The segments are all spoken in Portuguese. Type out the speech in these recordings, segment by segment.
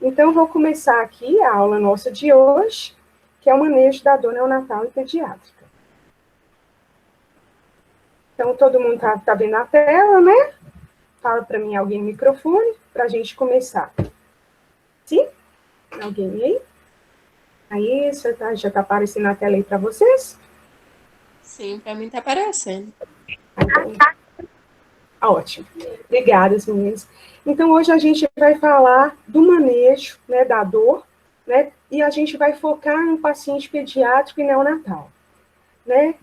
Então, vou começar aqui a aula nossa de hoje, que é o manejo da dor neonatal e pediátrica. Então, todo mundo tá vendo a tela, né? Fala para mim alguém no microfone, para a gente começar. Sim? Alguém aí? Aí, já tá aparecendo na tela aí para vocês? Sim, para mim tá aparecendo. Ótimo. Obrigada, meninas. Então, hoje a gente vai falar do manejo, né, da dor, né? E a gente vai focar no paciente pediátrico e neonatal, né?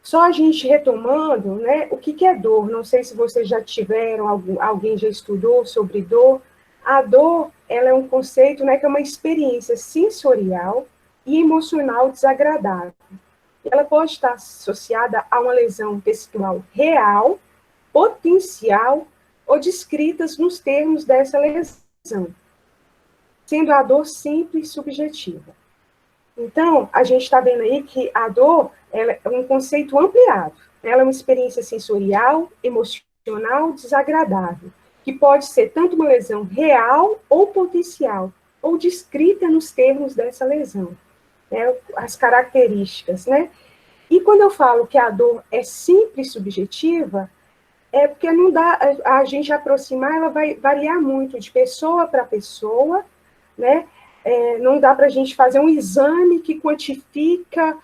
Só a gente retomando, né, o que é dor? Não sei se vocês já tiveram, alguém já estudou sobre dor. A dor, ela é um conceito, né, que é uma experiência sensorial e emocional desagradável. Ela pode estar associada a uma lesão tecidual real, potencial ou descritas nos termos dessa lesão, sendo a dor sempre subjetiva. Então, a gente está vendo aí que a dor ela é um conceito ampliado. Ela é uma experiência sensorial, emocional, desagradável, que pode ser tanto uma lesão real ou potencial, ou descrita nos termos dessa lesão, né, as características, né? E quando eu falo que a dor é sempre subjetiva, é porque não dá a gente aproximar, ela vai variar muito de pessoa para pessoa, né? Não dá para a gente fazer um exame que quantifica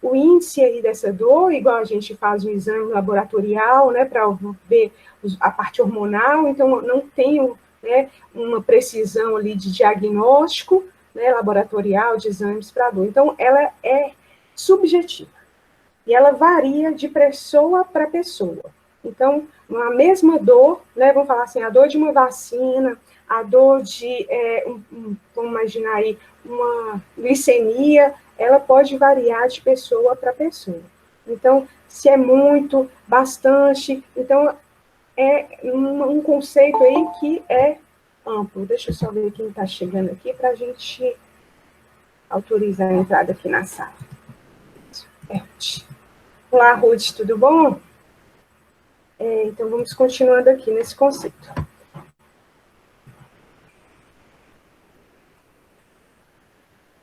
o índice aí dessa dor, igual a gente faz um exame laboratorial, né, para ver a parte hormonal, então não tenho, né, uma precisão ali de diagnóstico, né, laboratorial, de exames para dor. Então, ela é subjetiva. E ela varia de pessoa para pessoa. Então, uma mesma dor, né, vamos falar assim, a dor de uma vacina, a dor de, vamos imaginar aí, uma glicemia, ela pode variar de pessoa para pessoa. Então, se é muito, bastante, então é um conceito aí que é amplo. Deixa eu só ver quem está chegando aqui para a gente autorizar a entrada aqui na sala. Olá, Ruth, tudo bom? Então, vamos continuando aqui nesse conceito.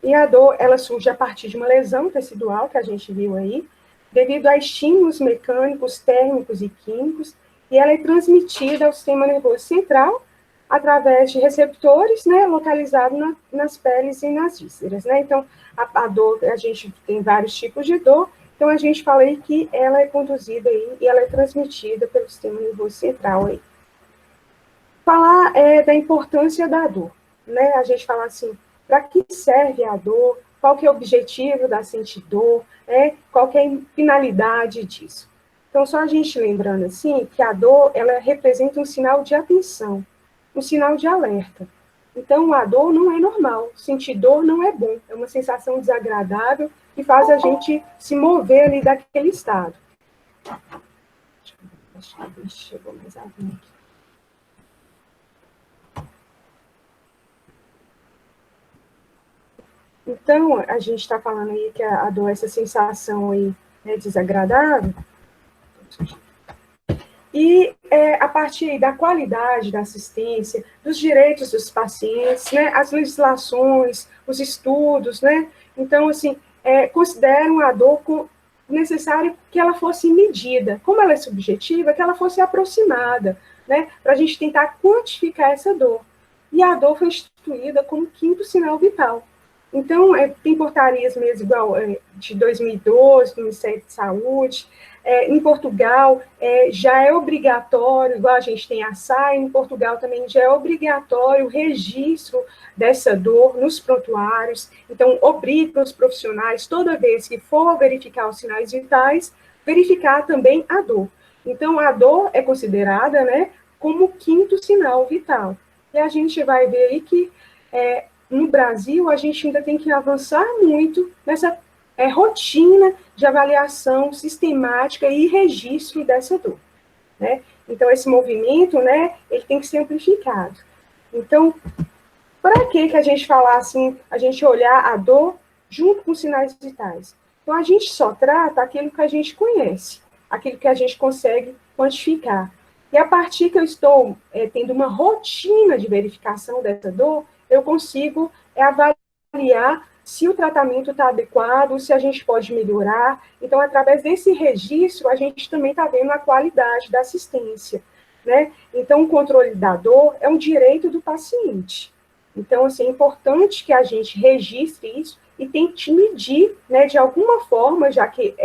E a dor, ela surge a partir de uma lesão tecidual, que a gente viu aí, devido a estímulos mecânicos, térmicos e químicos, e ela é transmitida ao sistema nervoso central através de receptores, né, localizados nas peles e nas vísceras, né? Então, a dor, a gente tem vários tipos de dor, então a gente fala aí que ela é conduzida aí e ela é transmitida pelo sistema nervoso central aí. Falar da importância da dor, né? A gente fala assim, para que serve a dor, qual que é o objetivo da sentir dor, né? Qual que é a finalidade disso. Então, só a gente lembrando assim, que a dor, ela representa um sinal de atenção, um sinal de alerta. Então, a dor não é normal, sentir dor não é bom, é uma sensação desagradável que faz a gente se mover ali daquele estado. Acho que chegou mais alguém aqui. Então, a gente está falando aí que a dor, essa sensação aí, né, desagradável, e a partir da qualidade da assistência, dos direitos dos pacientes, né, as legislações, os estudos, né, então, assim, consideram a dor necessário que ela fosse medida, como ela é subjetiva, que ela fosse aproximada, né, para a gente tentar quantificar essa dor. E a dor foi instituída como quinto sinal vital. Então, tem portarias mesmo, igual de 2012, do Ministério de Saúde. Em Portugal, já é obrigatório, igual a gente tem a SAI, em Portugal também já é obrigatório o registro dessa dor nos prontuários. Então, obriga os profissionais, toda vez que for verificar os sinais vitais, verificar também a dor. Então, a dor é considerada, né, como quinto sinal vital. E a gente vai ver aí que no Brasil, a gente ainda tem que avançar muito nessa rotina de avaliação sistemática e registro dessa dor, né? Então, esse movimento, né, ele tem que ser amplificado. Então, para que a gente falar assim, a gente olhar a dor junto com os sinais vitais? Então, a gente só trata aquilo que a gente conhece, aquilo que a gente consegue quantificar. E a partir que eu estou tendo uma rotina de verificação dessa dor, eu consigo avaliar se o tratamento está adequado, se a gente pode melhorar. Então, através desse registro, a gente também está vendo a qualidade da assistência, né? Então, o controle da dor é um direito do paciente. Então, assim, é importante que a gente registre isso e tente medir, né, de alguma forma, já que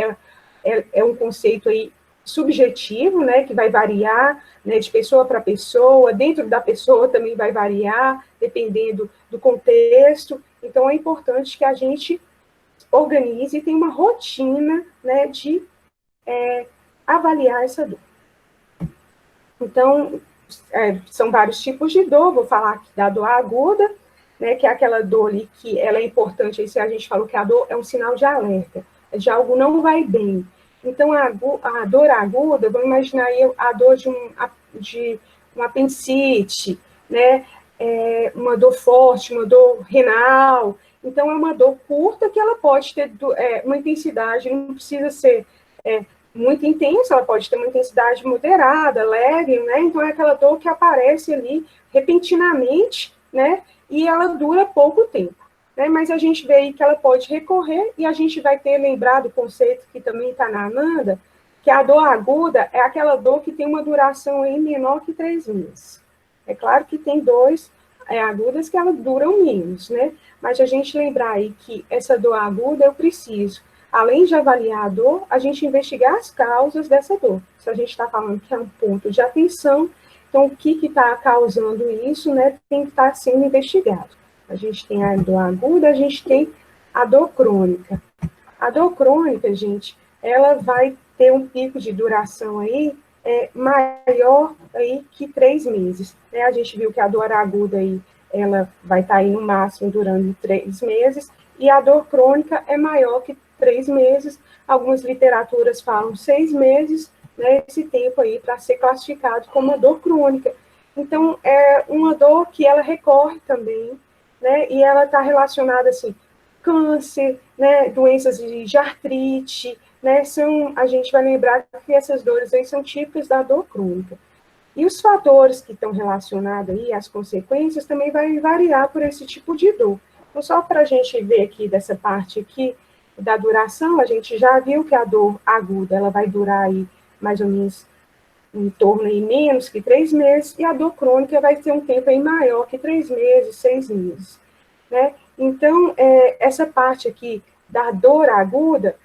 é um conceito aí subjetivo, né, que vai variar, né, de pessoa para pessoa, dentro da pessoa também vai variar, dependendo do contexto. Então, é importante que a gente organize e tenha uma rotina, né, de avaliar essa dor. Então, são vários tipos de dor, vou falar aqui da dor aguda, né, que é aquela dor ali que ela é importante, aí se a gente falou que a dor é um sinal de alerta, de algo não vai bem. Então, a dor aguda, vamos imaginar aí a dor de um apendicite, né, uma dor forte, uma dor renal. Então, é uma dor curta que ela pode ter uma intensidade, não precisa ser muito intensa, ela pode ter uma intensidade moderada, leve, né? Então, é aquela dor que aparece ali repentinamente, né? E ela dura pouco tempo. Né? Mas a gente vê aí que ela pode recorrer e a gente vai ter lembrado o conceito que também está na Ananda, que a dor aguda é aquela dor que tem uma duração aí menor que 3 meses. É claro que tem dores agudas que elas duram menos, né? Mas a gente lembrar aí que essa dor aguda eu preciso, além de avaliar a dor, a gente investigar as causas dessa dor. Se a gente está falando que é um ponto de atenção, então o que está causando isso, né, tem que estar sendo investigado. A gente tem a dor aguda, a gente tem a dor crônica. A dor crônica, gente, ela vai ter um pico de duração aí maior aí que 3 meses. Né? A gente viu que a dor aguda aí, ela vai estar aí no máximo durando 3 meses, e a dor crônica é maior que 3 meses. Algumas literaturas falam 6 meses, né, esse tempo aí para ser classificado como uma dor crônica. Então, é uma dor que ela recorre também, né, e ela está relacionada, assim, câncer, né, doenças de artrite, né, a gente vai lembrar que essas dores aí são típicas da dor crônica. E os fatores que estão relacionados aí, as consequências, também vai variar por esse tipo de dor. Então, só para a gente ver aqui dessa parte aqui da duração, a gente já viu que a dor aguda, ela vai durar aí mais ou menos em torno aí menos que 3 meses, e a dor crônica vai ter um tempo aí maior que 3 meses, 6 meses, né? Então, essa parte aqui da dor aguda,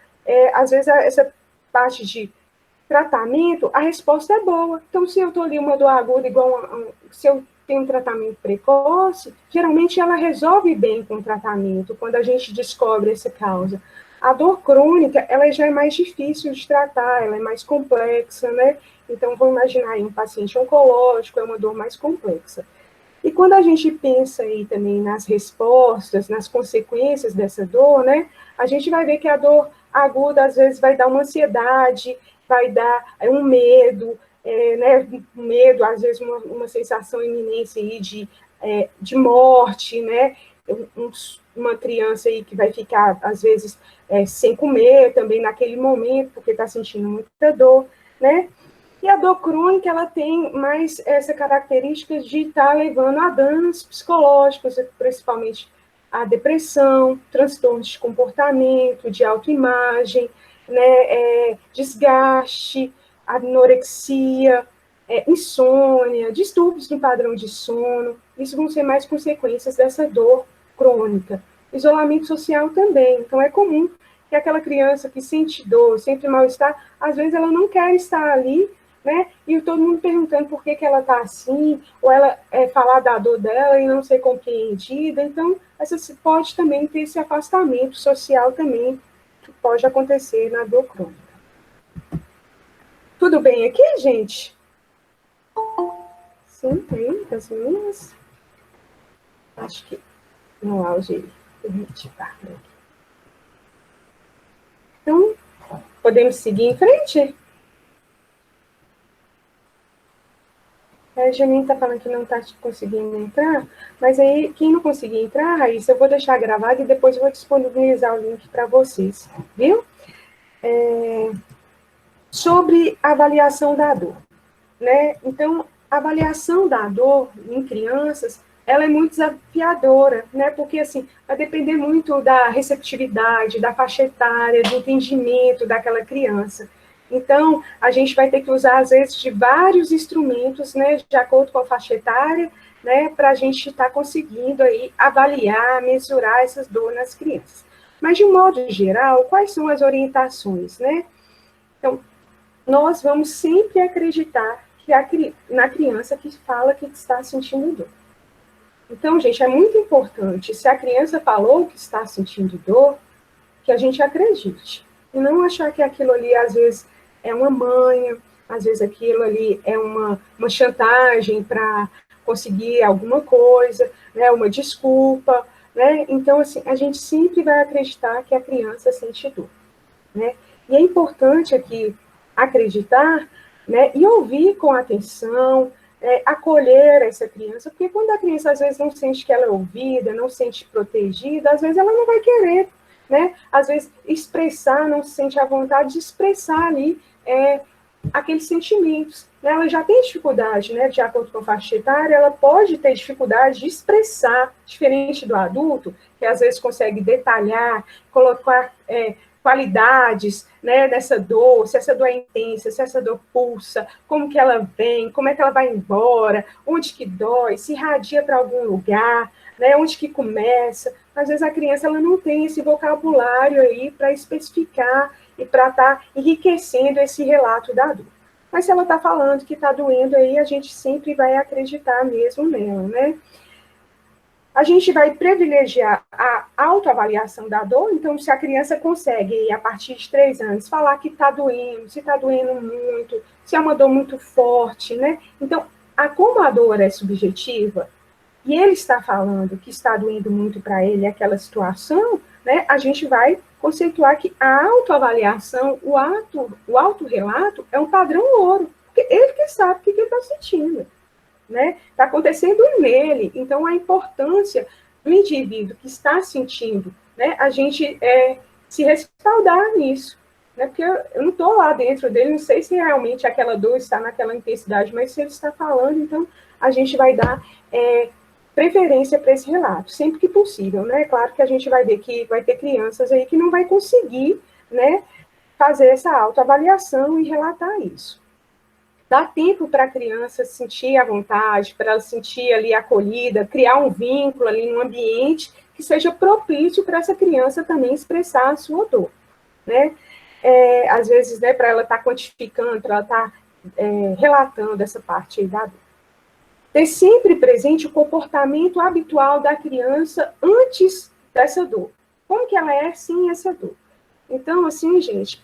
às vezes essa parte de tratamento, a resposta é boa. Então, se eu estou ali uma dor aguda, se eu tenho um tratamento precoce, geralmente ela resolve bem com o tratamento, quando a gente descobre essa causa. A dor crônica, ela já é mais difícil de tratar, ela é mais complexa, né? Então, vamos imaginar aí um paciente oncológico, é uma dor mais complexa. E quando a gente pensa aí também nas respostas, nas consequências dessa dor, né? A gente vai ver que a dor aguda, às vezes, vai dar uma ansiedade, vai dar um medo, né? Um medo, às vezes, uma sensação iminente aí de morte, né? Uma criança aí que vai ficar, às vezes, sem comer também naquele momento, porque está sentindo muita dor, né? E a dor crônica, ela tem mais essa característica de estar levando a danos psicológicos, principalmente a depressão, transtornos de comportamento, de autoimagem, né, desgaste, anorexia, insônia, distúrbios no padrão de sono. Isso vão ser mais consequências dessa dor crônica. Isolamento social também. então é comum que aquela criança que sente dor, sente mal-estar, às vezes ela não quer estar ali, né? E todo mundo perguntando por que ela está assim, ou ela falar da dor dela e não ser compreendida. Então, essa pode também ter esse afastamento social também, que pode acontecer na dor crônica. Tudo bem aqui, gente? Sim, tem, as meninas. Acho que no auge retirar aqui. Então, podemos seguir em frente? A Janine está falando que não está conseguindo entrar, mas aí, quem não conseguir entrar, isso eu vou deixar gravado e depois eu vou disponibilizar o link para vocês, viu? Sobre a avaliação da dor, né? Então, a avaliação da dor em crianças, ela é muito desafiadora, né? Porque, assim, vai depender muito da receptividade, da faixa etária, do entendimento daquela criança. Então, a gente vai ter que usar, às vezes, de vários instrumentos, né, de acordo com a faixa etária, né, para a gente estar conseguindo aí avaliar, mensurar essas dores nas crianças. Mas, de um modo geral, quais são as orientações, né? Então, nós vamos sempre acreditar que na criança que fala que está sentindo dor. Então, gente, é muito importante, se a criança falou que está sentindo dor, que a gente acredite. E não achar que aquilo ali, às vezes, é uma manha, às vezes aquilo ali é uma chantagem para conseguir alguma coisa, né, uma desculpa, né? Então, assim, a gente sempre vai acreditar que a criança sente dor, né? E é importante aqui acreditar, né, e ouvir com atenção, acolher essa criança, porque quando a criança às vezes não sente que ela é ouvida, não sente protegida, às vezes ela não vai querer, né? Às vezes expressar, não se sente à vontade de expressar ali aqueles sentimentos. Ela já tem dificuldade, né? De acordo com a faixa etária, ela pode ter dificuldade de expressar, diferente do adulto, que às vezes consegue detalhar, colocar qualidades, né, dessa dor, se essa dor é intensa, se essa dor pulsa, como que ela vem, como é que ela vai embora, onde que dói, se irradia para algum lugar, né, onde que começa. Às vezes a criança ela não tem esse vocabulário aí para especificar e para estar enriquecendo esse relato da dor. Mas se ela está falando que está doendo aí, a gente sempre vai acreditar mesmo nela, né? A gente vai privilegiar a autoavaliação da dor, então, se a criança consegue, a partir de 3 anos, falar que está doendo, se está doendo muito, se é uma dor muito forte, né? Então, como a dor é subjetiva, e ele está falando que está doendo muito para ele aquela situação, né? A gente vai conceituar que a autoavaliação, o autorrelato, é um padrão ouro, porque ele que sabe o que ele está sentindo. Né? Está acontecendo nele. Então, a importância do indivíduo que está sentindo, né, a gente se respaldar nisso. Né? Porque eu não estou lá dentro dele, não sei se realmente aquela dor está naquela intensidade, mas se ele está falando, então a gente vai dar preferência para esse relato, sempre que possível. Né? Claro que a gente vai ver que vai ter crianças aí que não vai conseguir, né, fazer essa autoavaliação e relatar isso. Dá tempo para a criança sentir à vontade, para ela sentir ali acolhida, criar um vínculo ali no ambiente que seja propício para essa criança também expressar a sua dor, né? Às vezes, né, para ela estar quantificando, para ela estar relatando essa parte aí da dor. Ter sempre presente o comportamento habitual da criança antes dessa dor. Como que ela é sem essa dor? Então, assim, gente,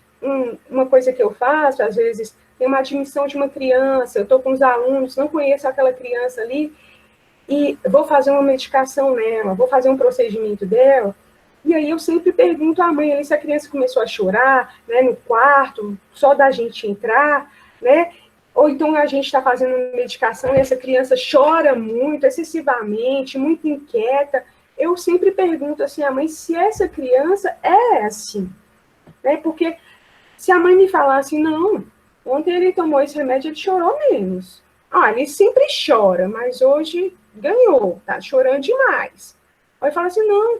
uma coisa que eu faço, às vezes, tem uma admissão de uma criança, eu estou com os alunos, não conheço aquela criança ali, e vou fazer uma medicação nela, vou fazer um procedimento dela, e aí eu sempre pergunto à mãe ali se a criança começou a chorar, né, no quarto, só da gente entrar, né, ou então a gente está fazendo uma medicação e essa criança chora muito, excessivamente, muito inquieta. Eu sempre pergunto assim à mãe se essa criança é assim, né, porque se a mãe me falar assim, não, ontem ele tomou esse remédio, ele chorou menos. Ele sempre chora, mas hoje ganhou, tá chorando demais. Aí fala assim, não,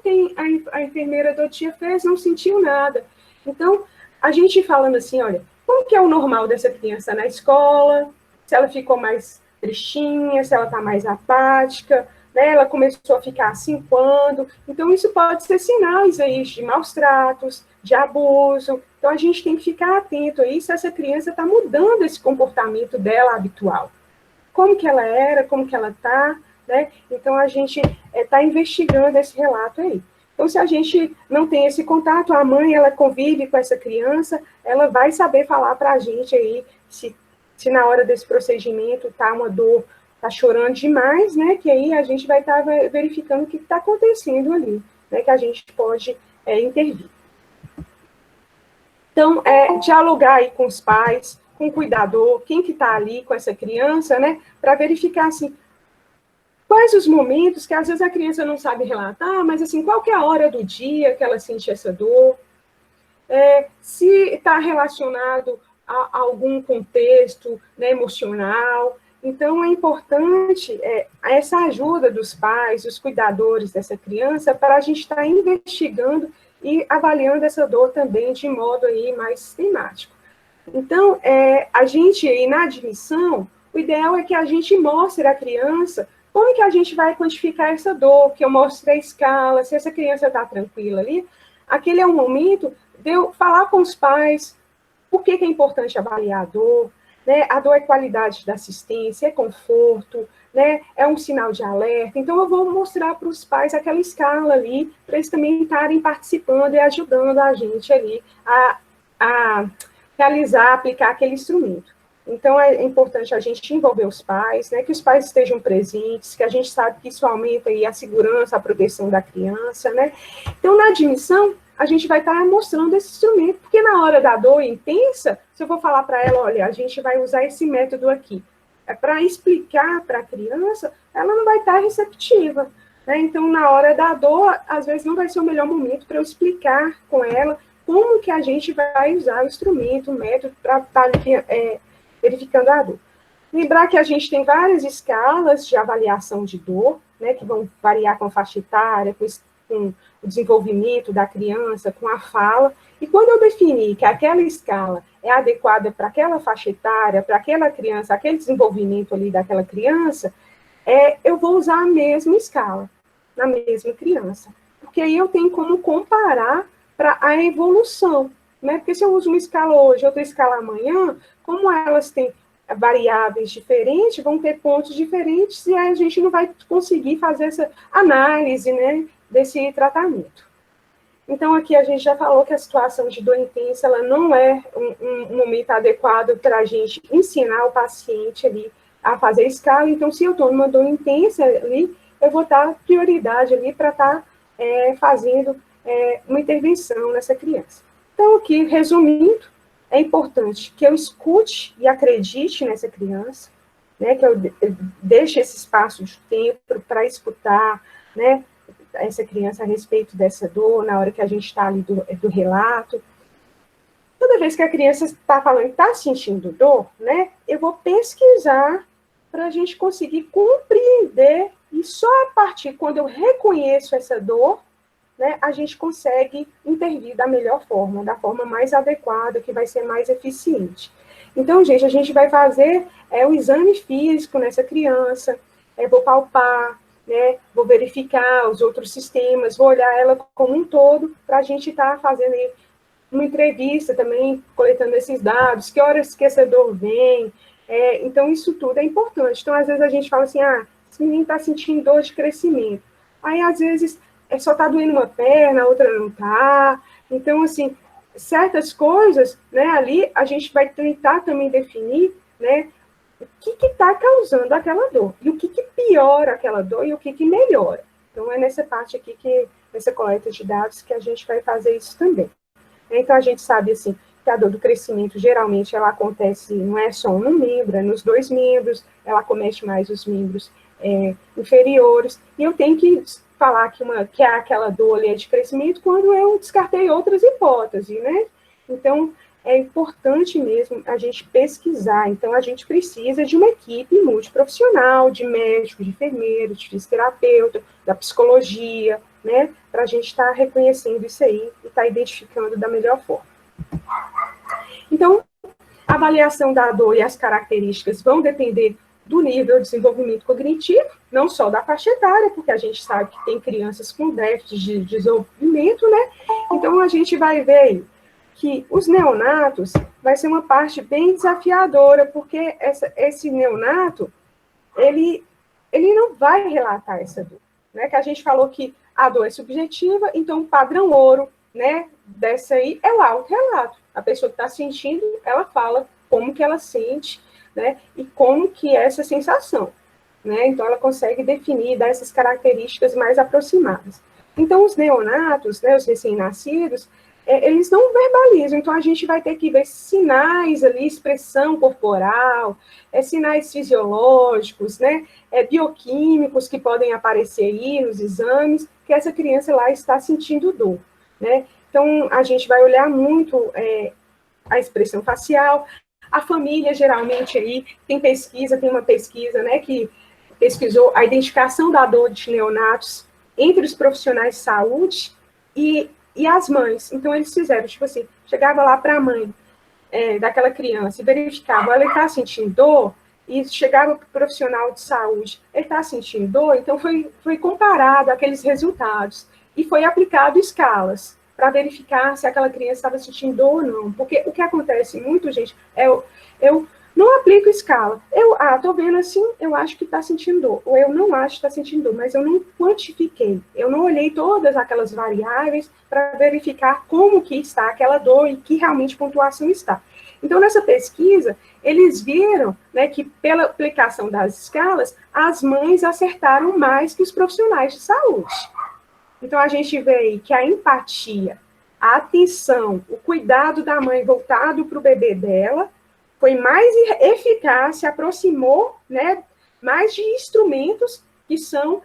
a enfermeira do dia fez, não sentiu nada. Então, a gente falando assim, olha, como que é o normal dessa criança na escola, se ela ficou mais tristinha, se ela está mais apática, né, ela começou a ficar assim quando. Então, isso pode ser sinais aí de maus tratos, de abuso. Então, a gente tem que ficar atento aí se essa criança está mudando esse comportamento dela habitual. Como que ela era, como que ela está, né? Então, a gente está investigando esse relato aí. Então, se a gente não tem esse contato, a mãe, ela convive com essa criança, ela vai saber falar para a gente aí se na hora desse procedimento está uma dor, está chorando demais, né? Que aí a gente vai estar verificando o que está acontecendo ali, né? Que a gente pode intervir. Então, dialogar aí com os pais, com o cuidador, quem que está ali com essa criança, né? Para verificar, assim, quais os momentos que às vezes a criança não sabe relatar, mas, assim, qual que é a hora do dia que ela sente essa dor, se está relacionado a algum contexto, né, emocional. Então, é importante essa ajuda dos pais, dos cuidadores dessa criança, para a gente estar investigando e avaliando essa dor também de modo aí mais sistemático. Então, a gente, aí na admissão, o ideal é que a gente mostre à criança como que a gente vai quantificar essa dor, que eu mostre a escala, se essa criança está tranquila ali, aquele é o momento de eu falar com os pais por que é importante avaliar a dor, né? A dor é qualidade da assistência, é conforto, né? É um sinal de alerta. Então, eu vou mostrar para os pais aquela escala ali, para eles também estarem participando e ajudando a gente ali a realizar, aplicar aquele instrumento. Então, é importante a gente envolver os pais, né, que os pais estejam presentes, que a gente sabe que isso aumenta aí a segurança, a proteção da criança, né? Então, na admissão, a gente vai estar mostrando esse instrumento, porque na hora da dor intensa, se eu vou falar para ela, olha, a gente vai usar esse método aqui, para explicar para a criança, ela não vai estar receptiva, né? Então, na hora da dor, às vezes não vai ser o melhor momento para eu explicar com ela como que a gente vai usar o instrumento, o método, para estar verificando a dor. Lembrar que a gente tem várias escalas de avaliação de dor, né, que vão variar com a faixa etária, com o desenvolvimento da criança, com a fala, e quando eu definir que aquela escala é adequada para aquela faixa etária, para aquela criança, aquele desenvolvimento ali daquela criança, eu vou usar a mesma escala, na mesma criança, porque aí eu tenho como comparar para a evolução, né? Porque se eu uso uma escala hoje, outra escala amanhã, como elas têm variáveis diferentes, vão ter pontos diferentes, e aí a gente não vai conseguir fazer essa análise, né, desse tratamento. Então, aqui a gente já falou que a situação de dor intensa, ela não é um momento adequado para a gente ensinar o paciente ali a fazer escala. Então, se eu estou numa dor intensa ali, eu vou dar prioridade ali para estar fazendo uma intervenção nessa criança. Então, aqui, resumindo, é importante que eu escute e acredite nessa criança, né, que eu deixe esse espaço de tempo para escutar, né, essa criança a respeito dessa dor, na hora que a gente está ali do relato. Toda vez que a criança está falando que está sentindo dor, né, eu vou pesquisar para a gente conseguir compreender, e só a partir quando eu reconheço essa dor, né, a gente consegue intervir da melhor forma, da forma mais adequada, que vai ser mais eficiente. Então, gente, a gente vai fazer o exame físico nessa criança, vou palpar, né, vou verificar os outros sistemas, vou olhar ela como um todo, para a gente estar fazendo aí uma entrevista também, coletando esses dados, que horas que essa dor vem. Então, isso tudo é importante. Então, às vezes a gente fala assim, esse menino está sentindo dor de crescimento. Aí, às vezes, só está doendo uma perna, a outra não está. Então, assim, certas coisas, né, ali a gente vai tentar também definir, né, o que está causando aquela dor, e o que piora aquela dor, e o que melhora. Então, é nessa parte aqui, nessa coleta de dados, que a gente vai fazer isso também. Então, a gente sabe, assim, que a dor do crescimento, geralmente, ela acontece, não é só no membro, é nos dois membros, ela acomete mais os membros inferiores, e eu tenho que falar que é aquela dor ali de crescimento quando eu descartei outras hipóteses, né? Então, é importante mesmo a gente pesquisar. Então, a gente precisa de uma equipe multiprofissional, de médicos, de enfermeiros, de fisioterapeuta, da psicologia, né? Para a gente estar reconhecendo isso aí e estar identificando da melhor forma. Então, a avaliação da dor e as características vão depender do nível de desenvolvimento cognitivo, não só da faixa etária, porque a gente sabe que tem crianças com déficit de desenvolvimento, né? Então, a gente vai ver aí que os neonatos vai ser uma parte bem desafiadora, porque esse neonato, ele não vai relatar essa dor, né? Que a gente falou que a dor é subjetiva, então o padrão ouro, né, dessa aí é o autorrelato. A pessoa que está sentindo, ela fala como que ela sente, né, e como que é essa sensação, né? Então, ela consegue definir, dar essas características mais aproximadas. Então, os neonatos, né, os recém-nascidos, eles não verbalizam, então a gente vai ter que ver sinais ali, expressão corporal, sinais fisiológicos, né, bioquímicos que podem aparecer aí nos exames, que essa criança lá está sentindo dor, né? Então, a gente vai olhar muito a expressão facial, A família, geralmente, aí, tem uma pesquisa, né, que pesquisou a identificação da dor de neonatos entre os profissionais de saúde e as mães. Então, eles fizeram, tipo assim, chegava lá para a mãe daquela criança e verificava, ela está sentindo dor, e chegava para o profissional de saúde, ele está sentindo dor, então foi comparado aqueles resultados e foi aplicado escalas para verificar se aquela criança estava sentindo dor ou não. Porque o que acontece muito, gente, eu não aplico escala. Estou vendo assim, eu acho que está sentindo dor, ou eu não acho que está sentindo dor, mas eu não quantifiquei, eu não olhei todas aquelas variáveis para verificar como que está aquela dor e que realmente pontuação está. Então, nessa pesquisa, eles viram, né, que pela aplicação das escalas, as mães acertaram mais que os profissionais de saúde. Então, a gente vê aí que a empatia, a atenção, o cuidado da mãe voltado para o bebê dela foi mais eficaz, se aproximou, né, mais de instrumentos que são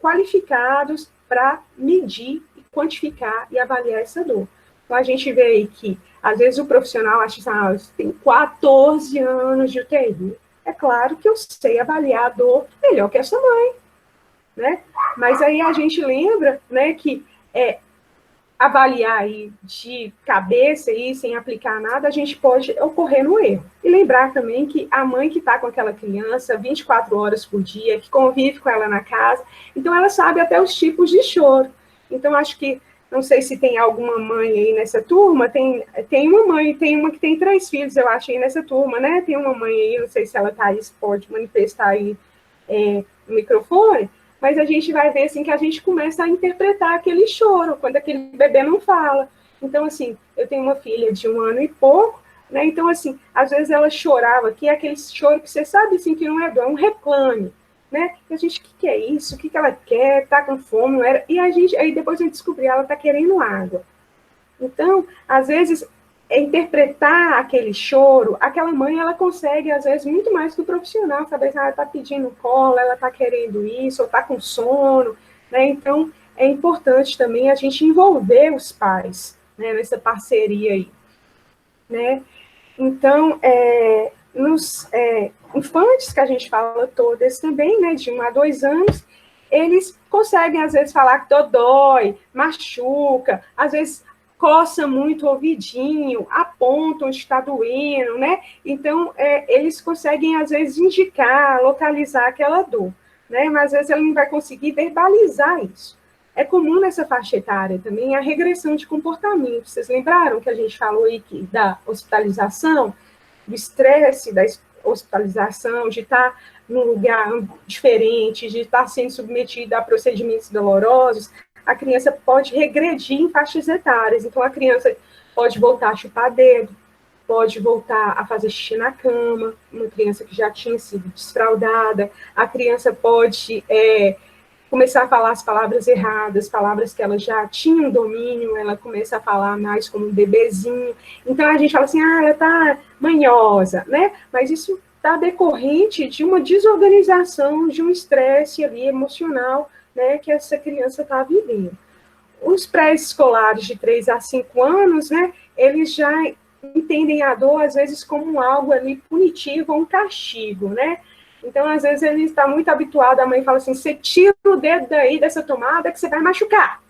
qualificados para medir, quantificar e avaliar essa dor. Então, a gente vê aí que, às vezes, o profissional acha que tem 14 anos de UTI. É claro que eu sei avaliar a dor melhor que essa mãe, né? Mas aí a gente lembra, né, que avaliar aí de cabeça e sem aplicar nada, a gente pode ocorrer no erro. E lembrar também que a mãe que está com aquela criança 24 horas por dia, que convive com ela na casa, então ela sabe até os tipos de choro. Então, acho que, não sei se tem alguma mãe aí nessa turma, tem uma mãe, tem uma que tem 3 filhos, eu acho, aí nessa turma, né? Tem uma mãe aí, não sei se ela tá aí, se pode manifestar aí no microfone, mas a gente vai ver, assim, que a gente começa a interpretar aquele choro, quando aquele bebê não fala. Então, assim, eu tenho uma filha de 1 ano e pouco, né? Então, assim, às vezes ela chorava, que é aquele choro que você sabe, assim, que não é dor, é um reclame, né? E a gente, o que é isso? O que ela quer? Tá com fome? Não era? E aí depois a gente descobriu, ela tá querendo água. Então, às vezes, interpretar aquele choro, aquela mãe, ela consegue, às vezes, muito mais que o profissional, saber se ela está pedindo colo, ela está querendo isso, ou está com sono, né? Então, é importante também a gente envolver os pais, né, nessa parceria aí, né? Então, nos infantes, que a gente fala todos também, né, de 1 a 2 anos, eles conseguem, às vezes, falar que dói, machuca, às vezes coça muito o ouvidinho, aponta onde está doendo, né? Então, eles conseguem, às vezes, indicar, localizar aquela dor, né? Mas, às vezes, ele não vai conseguir verbalizar isso. É comum nessa faixa etária também a regressão de comportamento. Vocês lembraram que a gente falou aí da hospitalização, do estresse da hospitalização, de estar num lugar diferente, de estar sendo submetida a procedimentos dolorosos? A criança pode regredir em faixas etárias. Então, a criança pode voltar a chupar dedo, pode voltar a fazer xixi na cama, uma criança que já tinha sido desfraldada. A criança pode começar a falar as palavras erradas, palavras que ela já tinha um domínio, ela começa a falar mais como um bebezinho. Então, a gente fala assim, ela está manhosa, né? Mas isso está decorrente de uma desorganização, de um estresse ali emocional, né, que essa criança está vivendo. Os pré-escolares de 3 a 5 anos, né, eles já entendem a dor, às vezes, como algo ali punitivo, um castigo, né? Então, às vezes, ele está muito habituado, a mãe fala assim, você tira o dedo daí dessa tomada que você vai machucar,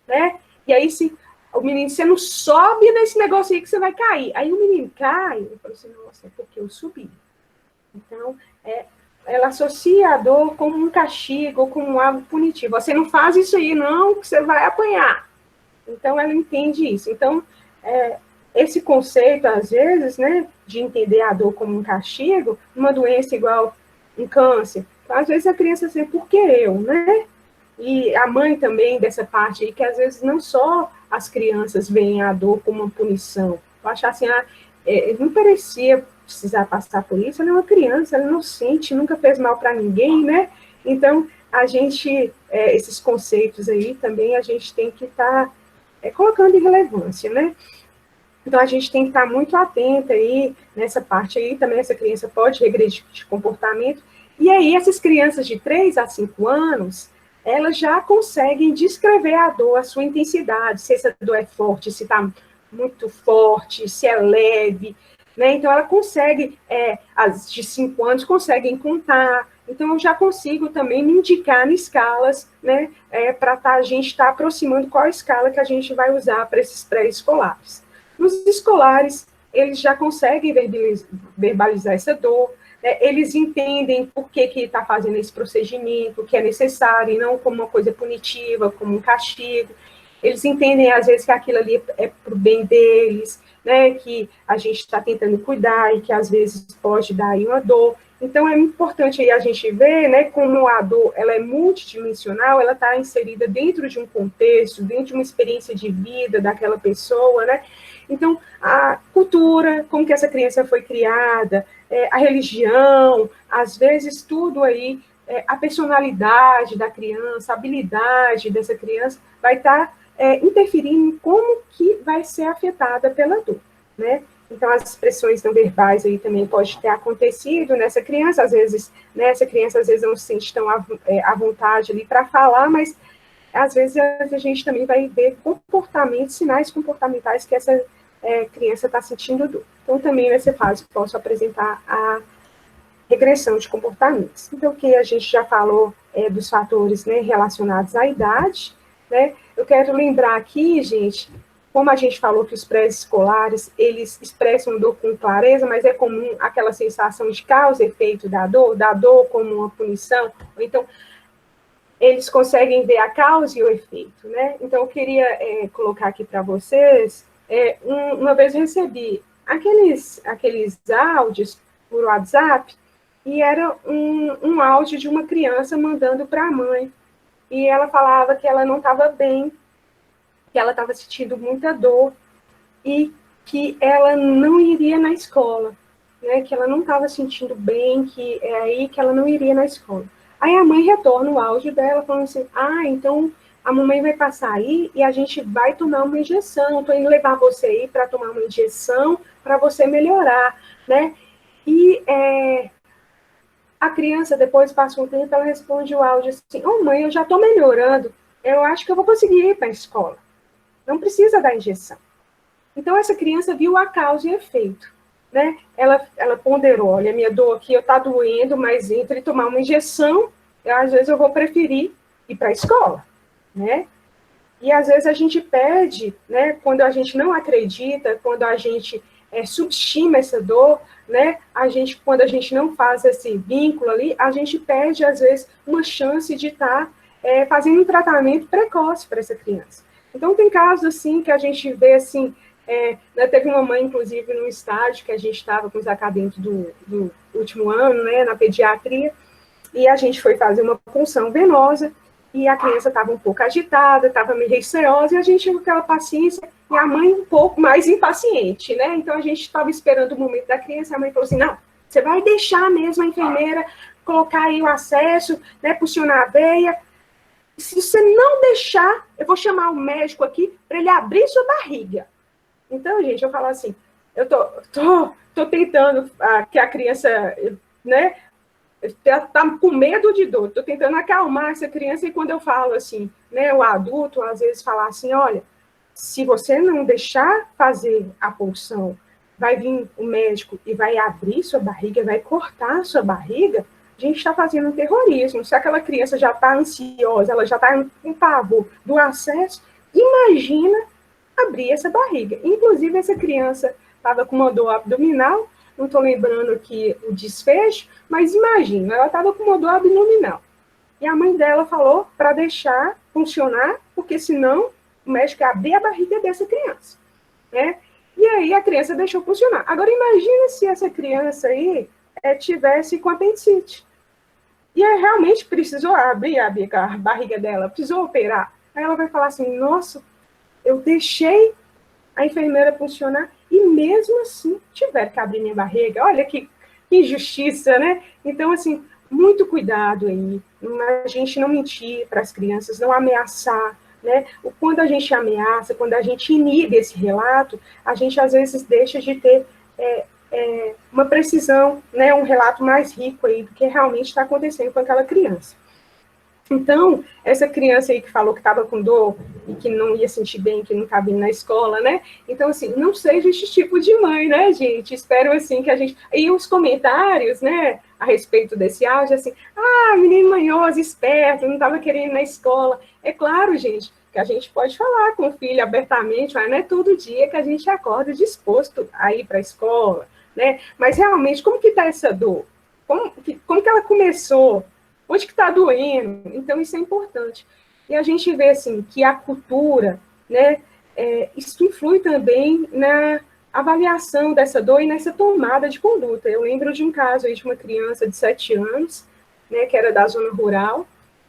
né? E aí, se o menino, você não sobe nesse negócio aí que você vai cair. Aí o menino cai, ele fala assim, nossa, é porque eu subi. Então, ela associa a dor como um castigo, como algo punitivo. Você não faz isso aí, não, que você vai apanhar. Então, ela entende isso. Então, esse conceito, às vezes, né, de entender a dor como um castigo, uma doença igual um câncer, então, às vezes a criança assim, por que eu, né? E a mãe também, dessa parte aí, que às vezes não só as crianças veem a dor como uma punição. Eu acho assim, não parecia precisar passar por isso, ela é uma criança, ela não sente, nunca fez mal para ninguém, né? Então, a gente, esses conceitos aí também, a gente tem que estar colocando em relevância, né? Então, a gente tem que estar muito atenta aí, nessa parte aí, também essa criança pode regredir de comportamento, e aí essas crianças de 3 a 5 anos, elas já conseguem descrever a dor, a sua intensidade, se essa dor é forte, se está muito forte, se é leve, né? Então, ela consegue, as de 5 anos, conseguem contar. Então, eu já consigo também me indicar em escalas, né? Para a gente estar aproximando qual escala que a gente vai usar para esses pré-escolares. Nos escolares, eles já conseguem verbalizar essa dor, né? Eles entendem por que está fazendo esse procedimento, que é necessário, e não como uma coisa punitiva, como um castigo. Eles entendem, às vezes, que aquilo ali é para o bem deles, né, que a gente está tentando cuidar e que, às vezes, pode dar aí uma dor. Então, é importante aí a gente ver, né, como a dor ela é multidimensional, ela está inserida dentro de um contexto, dentro de uma experiência de vida daquela pessoa, né? Então, a cultura, como que essa criança foi criada, a religião, às vezes, tudo aí, a personalidade da criança, a habilidade dessa criança vai estar interferindo em como que vai ser afetada pela dor, né? Então, as expressões não verbais aí também pode ter acontecido nessa criança, às vezes, né, essa criança às vezes não se sente tão à vontade ali para falar, mas às vezes a gente também vai ver comportamentos, sinais comportamentais que essa criança está sentindo dor. Então, também nessa fase posso apresentar a regressão de comportamentos. Então, o que a gente já falou dos fatores, né, relacionados à idade, né? Eu quero lembrar aqui, gente, como a gente falou que os pré-escolares, eles expressam dor com clareza, mas é comum aquela sensação de causa e efeito da dor como uma punição, ou então eles conseguem ver a causa e o efeito, né? Então, eu queria colocar aqui para vocês, uma vez eu recebi aqueles áudios por WhatsApp, e era um áudio de uma criança mandando para a mãe, e ela falava que ela não estava bem, que ela estava sentindo muita dor, e que ela não iria na escola, né? Que ela não estava sentindo bem, que é aí que ela não iria na escola. Aí a mãe retorna o áudio dela, falando assim, então a mamãe vai passar aí e a gente vai tomar uma injeção, estou indo levar você aí para tomar uma injeção para você melhorar, né? E a criança, depois passa um tempo, ela responde o áudio assim, mãe, eu já estou melhorando, eu acho que eu vou conseguir ir para a escola. Não precisa da injeção. Então, essa criança viu a causa e efeito, né? Ela ponderou, olha, minha dor aqui, está doendo, mas entre tomar uma injeção, às vezes eu vou preferir ir para a escola, né? E, às vezes, a gente perde, né? Quando a gente não acredita, quando a gente subestima essa dor, né? Quando a gente não faz esse vínculo ali, a gente perde, às vezes, uma chance de estar fazendo um tratamento precoce para essa criança. Então, tem casos, assim, que a gente vê, assim, teve uma mãe, inclusive, num estágio que a gente estava com os acadêmicos do último ano, né, na pediatria, e a gente foi fazer uma punção venosa, e a criança estava um pouco agitada, estava meio receosa, e a gente tinha aquela paciência, e a mãe um pouco mais impaciente, né? Então, a gente estava esperando o momento da criança, e a mãe falou assim, não, você vai deixar mesmo a enfermeira colocar aí o acesso, né, pulsionar a veia. Se você não deixar, eu vou chamar o médico aqui para ele abrir sua barriga. Então, gente, eu falo assim, eu tô tentando que a criança, né, tá com medo de dor, tô tentando acalmar essa criança, e quando eu falo assim, né, o adulto, às vezes, falar assim, olha, se você não deixar fazer a punção, vai vir o médico e vai abrir sua barriga, vai cortar a sua barriga, a gente está fazendo um terrorismo. Se aquela criança já está ansiosa, ela já está com pavor do acesso, imagina abrir essa barriga. Inclusive, essa criança estava com uma dor abdominal, não estou lembrando aqui o desfecho, mas imagina, ela estava com uma dor abdominal. E a mãe dela falou para deixar funcionar, porque senão o médico ia abrir a barriga dessa criança, né? E aí a criança deixou funcionar. Agora, imagina se essa criança aí tivesse com apendicite. E aí realmente precisou abrir a barriga dela, precisou operar. Aí ela vai falar assim, nossa, eu deixei a enfermeira funcionar e mesmo assim tiver que abrir minha barriga. Olha que injustiça, né? Então, assim, muito cuidado aí, a gente não mentir para as crianças, não ameaçar, né? Quando a gente ameaça, quando a gente inibe esse relato, a gente às vezes deixa de ter uma precisão, né? Um relato mais rico aí do que realmente está acontecendo com aquela criança. Então, essa criança aí que falou que estava com dor e que não ia sentir bem, que não estava indo na escola, né? Então, assim, não seja esse tipo de mãe, né, gente? Espero, assim, que a gente... E os comentários, né, a respeito desse áudio, assim, menino manhoso, esperto, não estava querendo ir na escola. É claro, gente, que a gente pode falar com o filho abertamente, mas não é todo dia que a gente acorda disposto a ir para a escola, né? Mas, realmente, como que está essa dor? Como que ela começou? Onde que está doendo? Então, isso é importante. E a gente vê, assim, que a cultura, né, isso influi também na avaliação dessa dor e nessa tomada de conduta. Eu lembro de um caso aí de uma criança de 7 anos, né, que era da zona rural,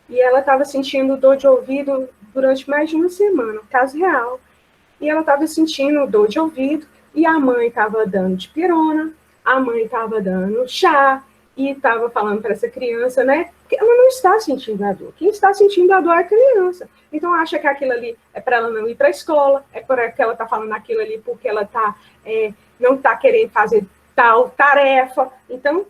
e ela estava sentindo dor de ouvido durante mais de uma semana, caso real. E ela estava sentindo dor de ouvido, e a mãe estava dando dipirona, a mãe estava dando chá, e estava falando para essa criança, né, que ela não está sentindo a dor. Quem está sentindo a dor é a criança. Então, acha que aquilo ali é para ela não ir para a escola, é para que ela está falando aquilo ali porque ela não está querendo fazer tal tarefa. Então,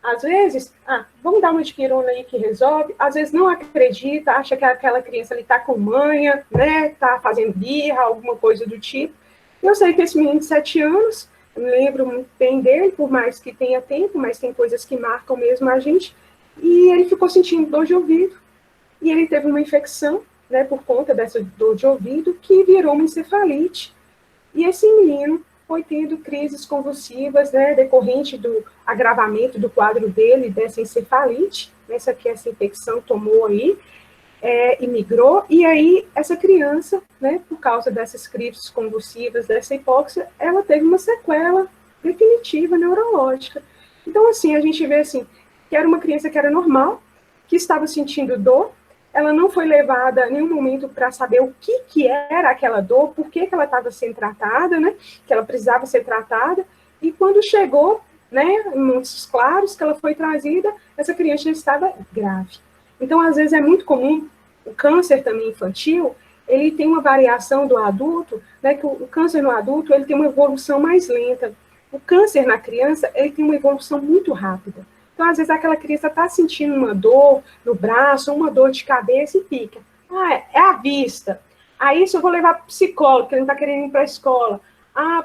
às vezes, vamos dar uma dipirona aí que resolve. Às vezes não acredita, acha que aquela criança ali está com manha, né, está fazendo birra, alguma coisa do tipo. Eu sei que esse menino de 7 anos, eu me lembro muito bem dele, por mais que tenha tempo, mas tem coisas que marcam mesmo a gente, e ele ficou sentindo dor de ouvido, e ele teve uma infecção, né, por conta dessa dor de ouvido, que virou uma encefalite. E esse menino foi tendo crises convulsivas, né, decorrente do agravamento do quadro dele, dessa encefalite, essa infecção tomou aí, e migrou, e aí essa criança, né, por causa dessas crises convulsivas, dessa hipóxia, ela teve uma sequela definitiva neurológica. Então, assim, a gente vê assim, que era uma criança que era normal, que estava sentindo dor, ela não foi levada em nenhum momento para saber o que era aquela dor, por que ela estava sendo tratada, né, que ela precisava ser tratada, e quando chegou, né, em Montes Claros, que ela foi trazida, essa criança já estava grave. Então, às vezes, é muito comum, o câncer também infantil, ele tem uma variação do adulto, né, que o câncer no adulto, ele tem uma evolução mais lenta. O câncer na criança, ele tem uma evolução muito rápida. Então, às vezes, aquela criança está sentindo uma dor no braço, uma dor de cabeça e fica. É a vista. Aí, isso eu vou levar para o psicólogo, porque ele não está querendo ir para a escola.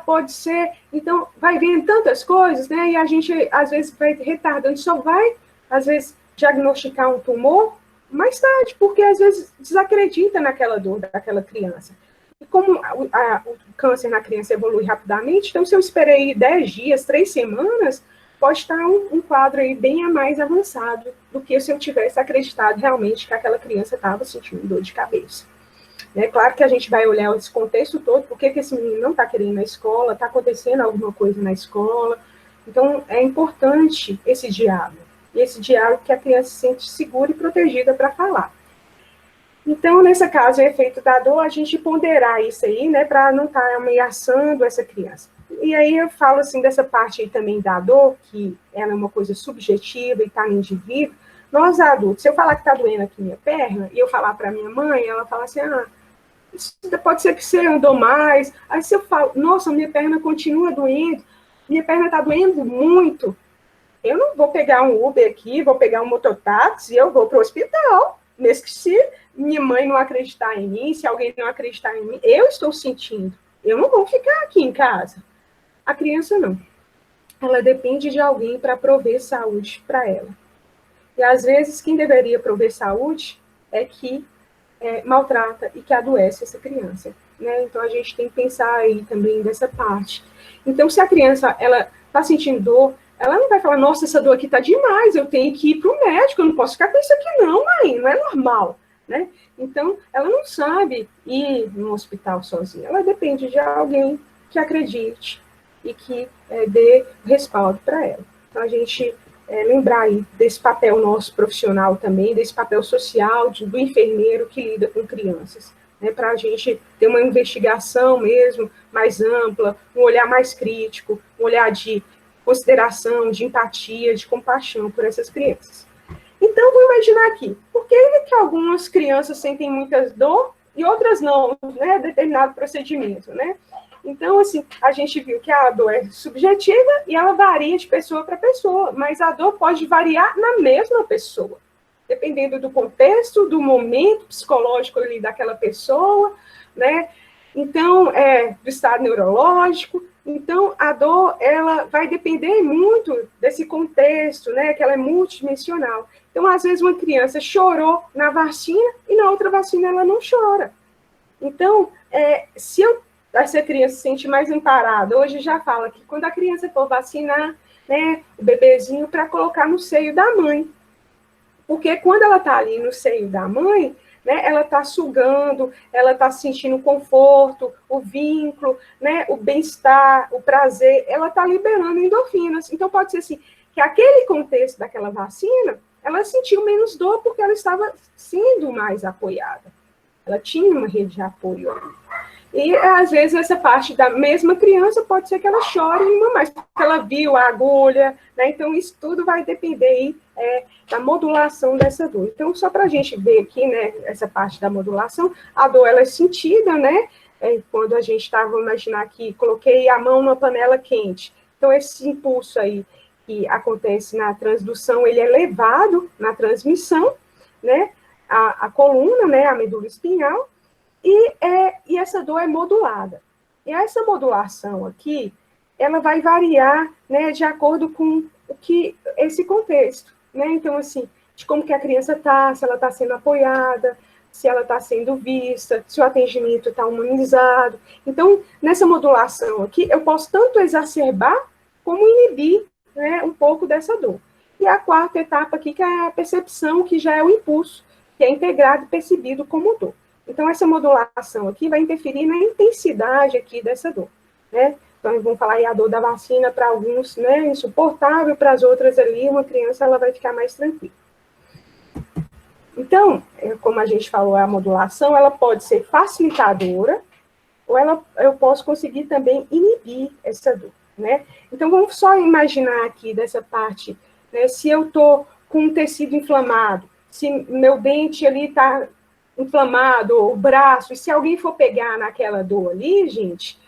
Pode ser. Então, vai vendo tantas coisas, né, e a gente, às vezes, vai retardando, só vai, às vezes, diagnosticar um tumor mais tarde, porque às vezes desacredita naquela dor daquela criança. E como o câncer na criança evolui rapidamente, então se eu esperei 10 dias, 3 semanas, pode estar um quadro aí bem mais avançado do que se eu tivesse acreditado realmente que aquela criança estava sentindo dor de cabeça. É claro que a gente vai olhar esse contexto todo, por que esse menino não está querendo ir na escola, está acontecendo alguma coisa na escola. Então, é importante esse diálogo. E esse diálogo que a criança se sente segura e protegida para falar. Então, nesse caso, o efeito da dor, a gente ponderar isso aí, né, para não estar ameaçando essa criança. E aí eu falo, assim, dessa parte aí também da dor, que ela é uma coisa subjetiva e está no indivíduo. Nós, adultos, se eu falar que está doendo aqui minha perna, e eu falar para minha mãe, ela fala assim, isso pode ser que você andou mais. Aí se eu falo, nossa, minha perna continua doendo, minha perna está doendo muito, eu não vou pegar um Uber aqui, vou pegar um mototáxi, eu vou para o hospital. Mesmo que se minha mãe não acreditar em mim, se alguém não acreditar em mim, eu estou sentindo. Eu não vou ficar aqui em casa. A criança não. Ela depende de alguém para prover saúde para ela. E às vezes quem deveria prover saúde é que maltrata e que adoece essa criança. Né? Então a gente tem que pensar aí também dessa parte. Então se a criança ela está sentindo dor, ela não vai falar, nossa, essa dor aqui está demais, eu tenho que ir para o médico, eu não posso ficar com isso aqui não, mãe, não é normal. Né? Então, ela não sabe ir no hospital sozinha, ela depende de alguém que acredite e que dê respaldo para ela. Então, a gente lembrar aí desse papel nosso profissional também, desse papel social do enfermeiro que lida com crianças, né, para a gente ter uma investigação mesmo mais ampla, um olhar mais crítico, um olhar de consideração, de empatia, de compaixão por essas crianças. Então, vou imaginar aqui, por que algumas crianças sentem muita dor e outras não, né, determinado procedimento, né? Então, assim, a gente viu que a dor é subjetiva e ela varia de pessoa para pessoa, mas a dor pode variar na mesma pessoa. dependendo do contexto, do momento psicológico ali daquela pessoa, né? Então, do estado neurológico. Então, a dor, ela vai depender muito desse contexto, né? Que ela é multidimensional. Então, às vezes, uma criança chorou na vacina e na outra vacina ela não chora. Então, se essa criança se sente mais amparada, hoje já fala que quando a criança for vacinar, né, o bebezinho, para colocar no seio da mãe. Porque quando ela está ali no seio da mãe, né, ela está sugando, ela está sentindo o conforto, o vínculo, né, o bem-estar, o prazer, ela está liberando endorfinas. Então, pode ser assim, que aquele contexto daquela vacina, ela sentiu menos dor porque ela estava sendo mais apoiada. Ela tinha uma rede de apoio ali. E, às vezes, essa parte da mesma criança pode ser que ela chore mais, porque ela viu a agulha, né? Então, isso tudo vai depender aí, da modulação dessa dor. Então, só para a gente ver aqui, né, essa parte da modulação, a dor, ela é sentida, né? Quando a gente estava, vamos imaginar aqui, coloquei a mão numa panela quente. Então, esse impulso aí que acontece na transdução, ele é levado na transmissão, né? A coluna, né, a medula espinhal, e essa dor é modulada. E essa modulação aqui, ela vai variar, né, de acordo com esse contexto, né? Então, assim, de como que a criança está, se ela está sendo apoiada, se ela está sendo vista, se o atendimento está humanizado. Então, nessa modulação aqui, eu posso tanto exacerbar como inibir, né, um pouco dessa dor. E a quarta etapa aqui, que é a percepção, que já é o impulso, que é integrado e percebido como dor. Então, essa modulação aqui vai interferir na intensidade aqui dessa dor, né? Então, vamos falar aí a dor da vacina para alguns, né, insuportável, para as outras ali, uma criança, ela vai ficar mais tranquila. Então, como a gente falou, a modulação, ela pode ser facilitadora, ou eu posso conseguir também inibir essa dor, né? Então, vamos só imaginar aqui dessa parte, né, se eu estou com um tecido inflamado, se meu dente ali está inflamado, o braço, e se alguém for pegar naquela dor ali, gente,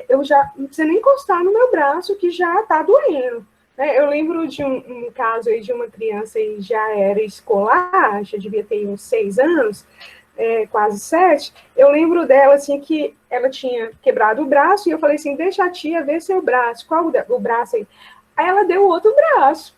eu já não precisa nem encostar no meu braço, que já está doendo. Né? Eu lembro de um caso aí de uma criança que já era escolar, já devia ter uns 6 anos, quase 7, eu lembro dela, assim, que ela tinha quebrado o braço, e eu falei assim, deixa a tia ver seu braço, qual o braço aí? Aí ela deu o outro braço.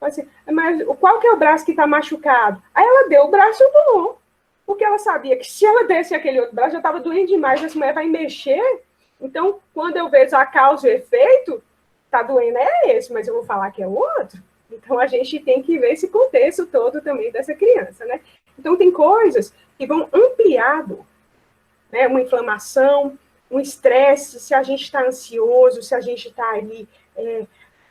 Assim, mas qual que é o braço que está machucado? Aí ela deu o braço bom, porque ela sabia que se ela desse aquele outro braço, já estava doendo demais, essa mulher vai mexer. Então, quando eu vejo a causa e o efeito, está doendo esse, mas eu vou falar que é o outro. Então, a gente tem que ver esse contexto todo também dessa criança, né? Então, tem coisas que vão ampliar a dor, né? Uma inflamação, um estresse, se a gente está ansioso, se a gente está ali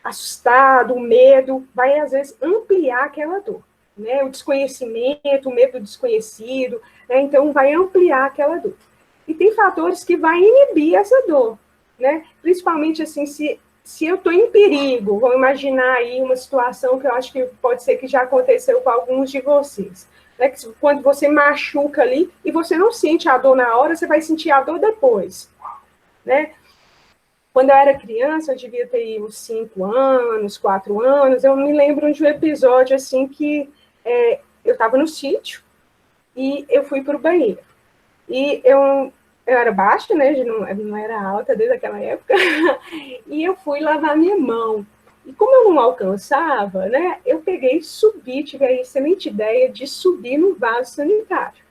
assustado, o medo, vai, às vezes, ampliar aquela dor. Né, o desconhecimento, o medo do desconhecido, né, então vai ampliar aquela dor. E tem fatores que vai inibir essa dor, né, principalmente assim, se eu estou em perigo, vamos imaginar aí uma situação que eu acho que pode ser que já aconteceu com alguns de vocês, né, que quando você machuca ali e você não sente a dor na hora, você vai sentir a dor depois, né. Quando eu era criança, eu devia ter uns 5 anos, 4 anos, eu me lembro de um episódio assim que eu estava no sítio e eu fui para o banheiro. E eu era baixa, né? Não era alta desde aquela época. E eu fui lavar minha mão. E como eu não alcançava, né? Eu peguei e subi, tive a excelente ideia de subir no vaso sanitário.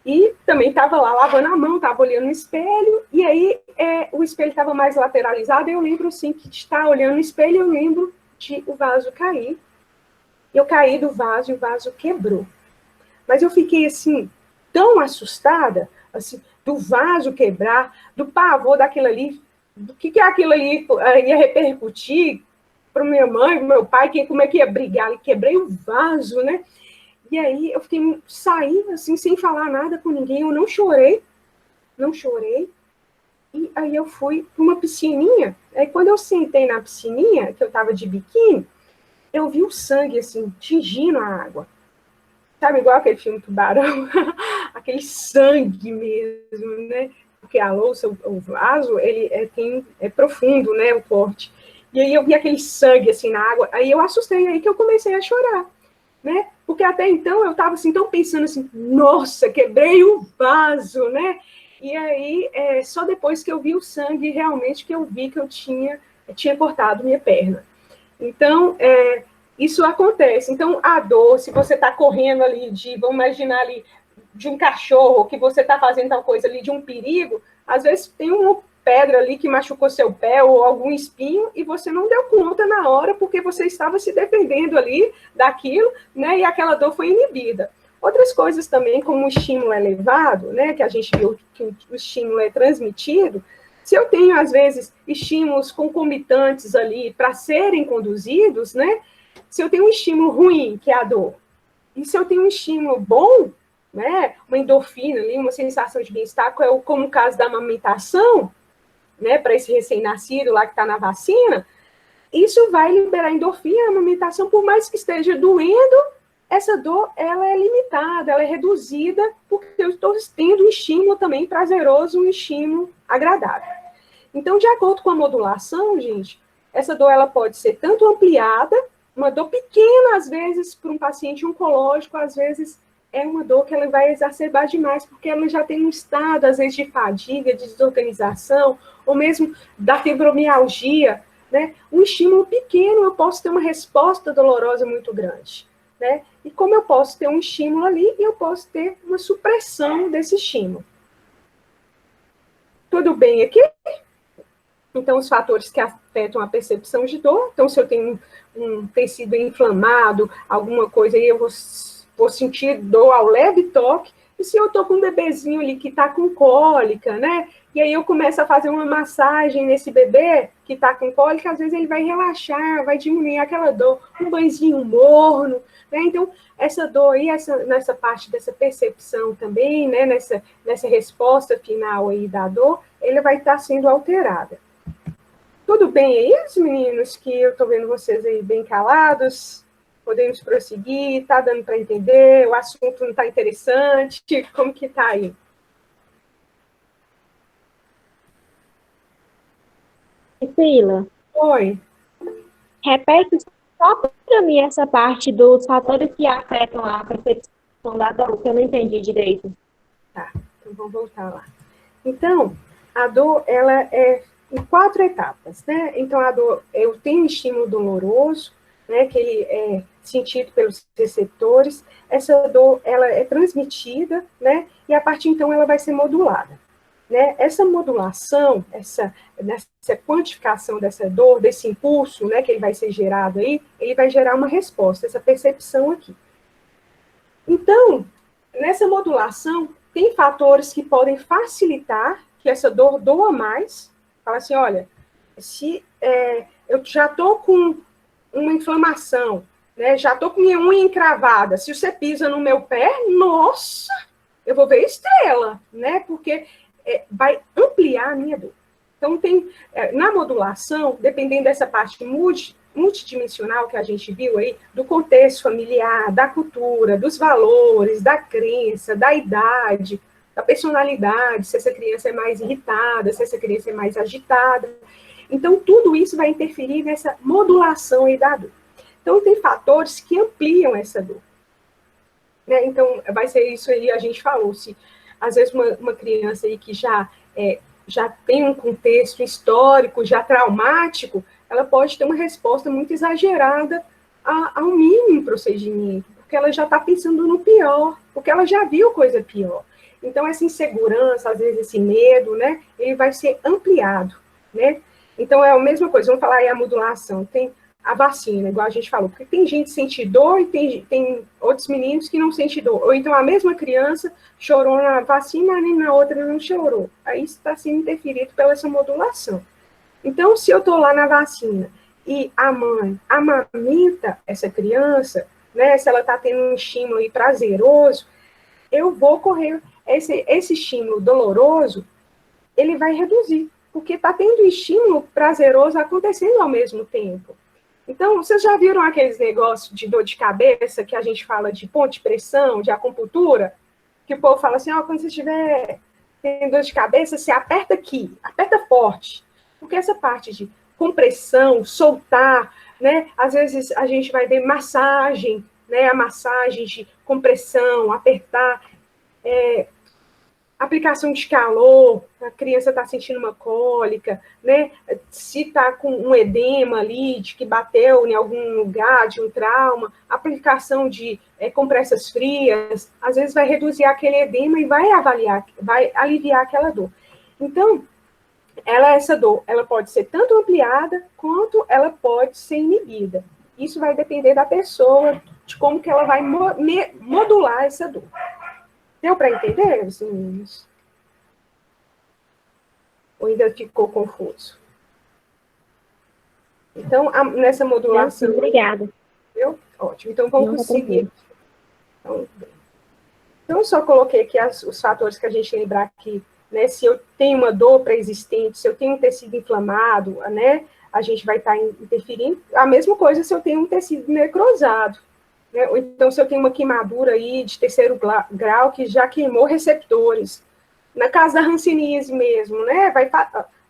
E também estava lá lavando a mão, estava olhando no espelho, e aí o espelho estava mais lateralizado, e eu lembro, assim, que de estar olhando no espelho, eu lembro de o vaso cair. Eu caí do vaso e o vaso quebrou. Mas eu fiquei, assim, tão assustada, assim, do vaso quebrar, do pavor daquilo ali, do que aquilo ali ia repercutir para minha mãe, para meu pai, como é que ia brigar, e quebrei o vaso, né? E aí eu saí, assim, sem falar nada com ninguém, eu não chorei, e aí eu fui para uma piscininha, aí quando eu sentei na piscininha, que eu estava de biquíni, eu vi o sangue, assim, tingindo a água. Sabe, igual aquele filme Tubarão? Aquele sangue mesmo, né? Porque a louça, o vaso, ele é profundo, né, o corte. E aí eu vi aquele sangue, assim, na água, aí eu assustei, aí que eu comecei a chorar. né? Porque até então eu estava assim, tão pensando assim, nossa, quebrei o vaso, né? E aí, só depois que eu vi o sangue, realmente, que eu vi que eu tinha cortado minha perna. Então, isso acontece. Então, a dor, se você está correndo ali vamos imaginar ali, de um cachorro, que você está fazendo tal coisa ali, de um perigo, às vezes tem uma pedra ali que machucou seu pé ou algum espinho e você não deu conta na hora porque você estava se defendendo ali daquilo, né? E aquela dor foi inibida. Outras coisas também, como o estímulo elevado, né? Que a gente viu que o estímulo é transmitido. Se eu tenho, às vezes, estímulos concomitantes ali para serem conduzidos, né? Se eu tenho um estímulo ruim, que é a dor, e se eu tenho um estímulo bom, né? Uma endorfina ali, uma sensação de bem-estar, como o caso da amamentação, né? Para esse recém-nascido lá que está na vacina, isso vai liberar endorfina, a amamentação, por mais que esteja doendo, essa dor, ela é limitada, ela é reduzida, porque eu estou tendo um estímulo também prazeroso, um estímulo agradável. Então, de acordo com a modulação, gente, essa dor ela pode ser tanto ampliada, uma dor pequena, às vezes, para um paciente oncológico, às vezes é uma dor que ela vai exacerbar demais, porque ela já tem um estado, às vezes, de fadiga, de desorganização, ou mesmo da fibromialgia, né? Um estímulo pequeno, eu posso ter uma resposta dolorosa muito grande, né? E como eu posso ter um estímulo ali, eu posso ter uma supressão desse estímulo. Tudo bem aqui? Então, os fatores que afetam a percepção de dor. Então, se eu tenho um tecido inflamado, alguma coisa aí, eu vou sentir dor ao leve toque. E se eu estou com um bebezinho ali que está com cólica, né? E aí eu começo a fazer uma massagem nesse bebê que está com cólica, às vezes ele vai relaxar, vai diminuir aquela dor, um banhozinho morno, né? Então, essa dor aí, nessa parte dessa percepção também, né? Nessa resposta final aí da dor, ele vai estar sendo alterada. Tudo bem aí, meninos, que eu estou vendo vocês aí bem calados? Podemos prosseguir? Está dando para entender? O assunto não está interessante? Como que está aí? Priscila, Oi. repete só para mim essa parte dos fatores que afetam a percepção da dor, que eu não entendi direito. Tá, então vamos voltar lá. Então, a dor, ela é em 4 etapas, né? Então, a dor, eu tenho um estímulo doloroso, né, que ele é sentido pelos receptores. Essa dor, ela é transmitida, né? E a partir, então, ela vai ser modulada. Né? Essa modulação, essa quantificação dessa dor, desse impulso, né, que ele vai ser gerado aí, ele vai gerar uma resposta, essa percepção aqui. Então, nessa modulação, tem fatores que podem facilitar que essa dor doa mais. Fala assim, olha, se eu já estou com uma inflamação, né, já estou com minha unha encravada, se você pisa no meu pé, nossa, eu vou ver estrela, né, porque vai ampliar a minha dor. Então, na modulação, dependendo dessa parte multidimensional que a gente viu aí, do contexto familiar, da cultura, dos valores, da crença, da idade, da personalidade, se essa criança é mais irritada, se essa criança é mais agitada. Então, tudo isso vai interferir nessa modulação aí da dor. Então, tem fatores que ampliam essa dor. Né? Então, vai ser isso aí, a gente falou, se às vezes uma criança aí que já tem um contexto histórico, já traumático, ela pode ter uma resposta muito exagerada ao mínimo procedimento, porque ela já está pensando no pior, porque ela já viu coisa pior. Então, essa insegurança, às vezes esse medo, né, ele vai ser ampliado, né? Então, é a mesma coisa, vamos falar aí a modulação, tem a vacina, igual a gente falou, porque tem gente que sente dor e tem outros meninos que não sentem dor. Ou então a mesma criança chorou na vacina e na outra não chorou. Aí está sendo interferido pela essa modulação. Então, se eu estou lá na vacina e a mãe amamenta essa criança, né, se ela está tendo um estímulo aí prazeroso, eu vou correr. Esse estímulo doloroso, ele vai reduzir, porque está tendo estímulo prazeroso acontecendo ao mesmo tempo. Então, vocês já viram aqueles negócios de dor de cabeça que a gente fala de ponto de pressão, de acupuntura? Que o povo fala assim, quando você estiver tendo dor de cabeça, você aperta aqui, aperta forte. Porque essa parte de compressão, soltar, né? Às vezes a gente vai ver massagem, né, a massagem de compressão, apertar, aplicação de calor, a criança está sentindo uma cólica, né? Se está com um edema ali, de que bateu em algum lugar, de um trauma, aplicação de compressas frias, às vezes vai reduzir aquele edema e vai aliviar aquela dor. Então, essa dor, ela pode ser tanto ampliada, quanto ela pode ser inibida. Isso vai depender da pessoa, de como que ela vai modular essa dor. Deu para entender, os meninos? Ou ainda ficou confuso? Então, nessa modulação... Não, sim, obrigada. Entendeu? Ótimo. Então, vamos seguir. Então, eu só coloquei aqui os fatores que a gente lembrar aqui, né? Se eu tenho uma dor pré-existente, se eu tenho um tecido inflamado, né? A gente vai estar interferindo. A mesma coisa se eu tenho um tecido necrosado. Né? Ou então, se eu tenho uma queimadura aí de terceiro grau que já queimou receptores. Na caso da hanseníase mesmo, né?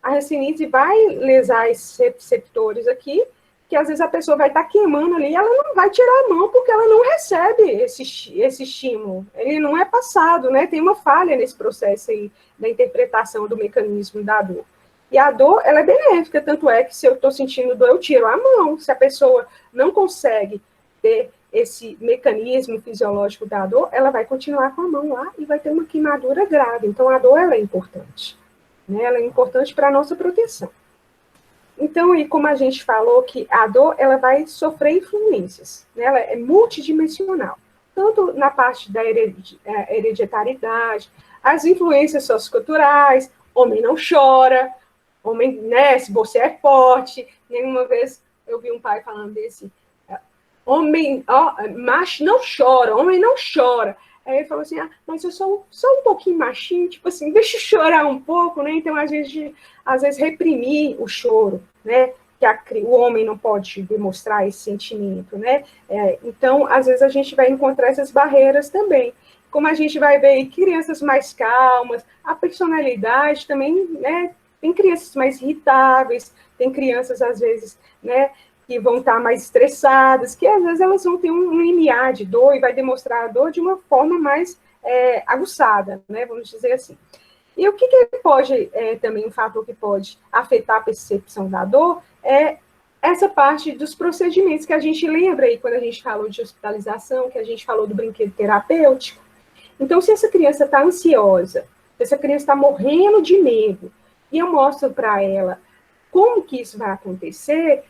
A hanseníase vai lesar esses receptores aqui, que às vezes a pessoa vai estar queimando ali, ela não vai tirar a mão porque ela não recebe esse estímulo. Ele não é passado, né? Tem uma falha nesse processo aí da interpretação do mecanismo da dor. E a dor, ela é benéfica, tanto é que se eu estou sentindo dor, eu tiro a mão. Se a pessoa não consegue ter esse mecanismo fisiológico da dor, ela vai continuar com a mão lá e vai ter uma queimadura grave. Então, a dor, ela é importante. Né? Ela é importante para a nossa proteção. Então, e como a gente falou, que a dor, ela vai sofrer influências. Né? Ela é multidimensional. Tanto na parte da hereditariedade, as influências socioculturais, homem não chora, homem, né, se você é forte. Nenhuma vez eu vi um pai falando desse... Homem, macho não chora, homem não chora. Aí ele falou assim, mas eu sou só um pouquinho machinho, tipo assim, deixa eu chorar um pouco, né? Então, às vezes reprimir o choro, né? Que o homem não pode demonstrar esse sentimento, né? Então, às vezes a gente vai encontrar essas barreiras também. Como a gente vai ver crianças mais calmas, a personalidade também, né? Tem crianças mais irritáveis, tem crianças, às vezes, né? Que vão estar mais estressadas, que às vezes elas vão ter um limiar de dor e vai demonstrar a dor de uma forma mais aguçada, né, vamos dizer assim. E o que pode, também um fator que pode afetar a percepção da dor é essa parte dos procedimentos que a gente lembra aí quando a gente falou de hospitalização, que a gente falou do brinquedo terapêutico. Então, se essa criança está ansiosa, se essa criança está morrendo de medo, e eu mostro para ela como que isso vai acontecer,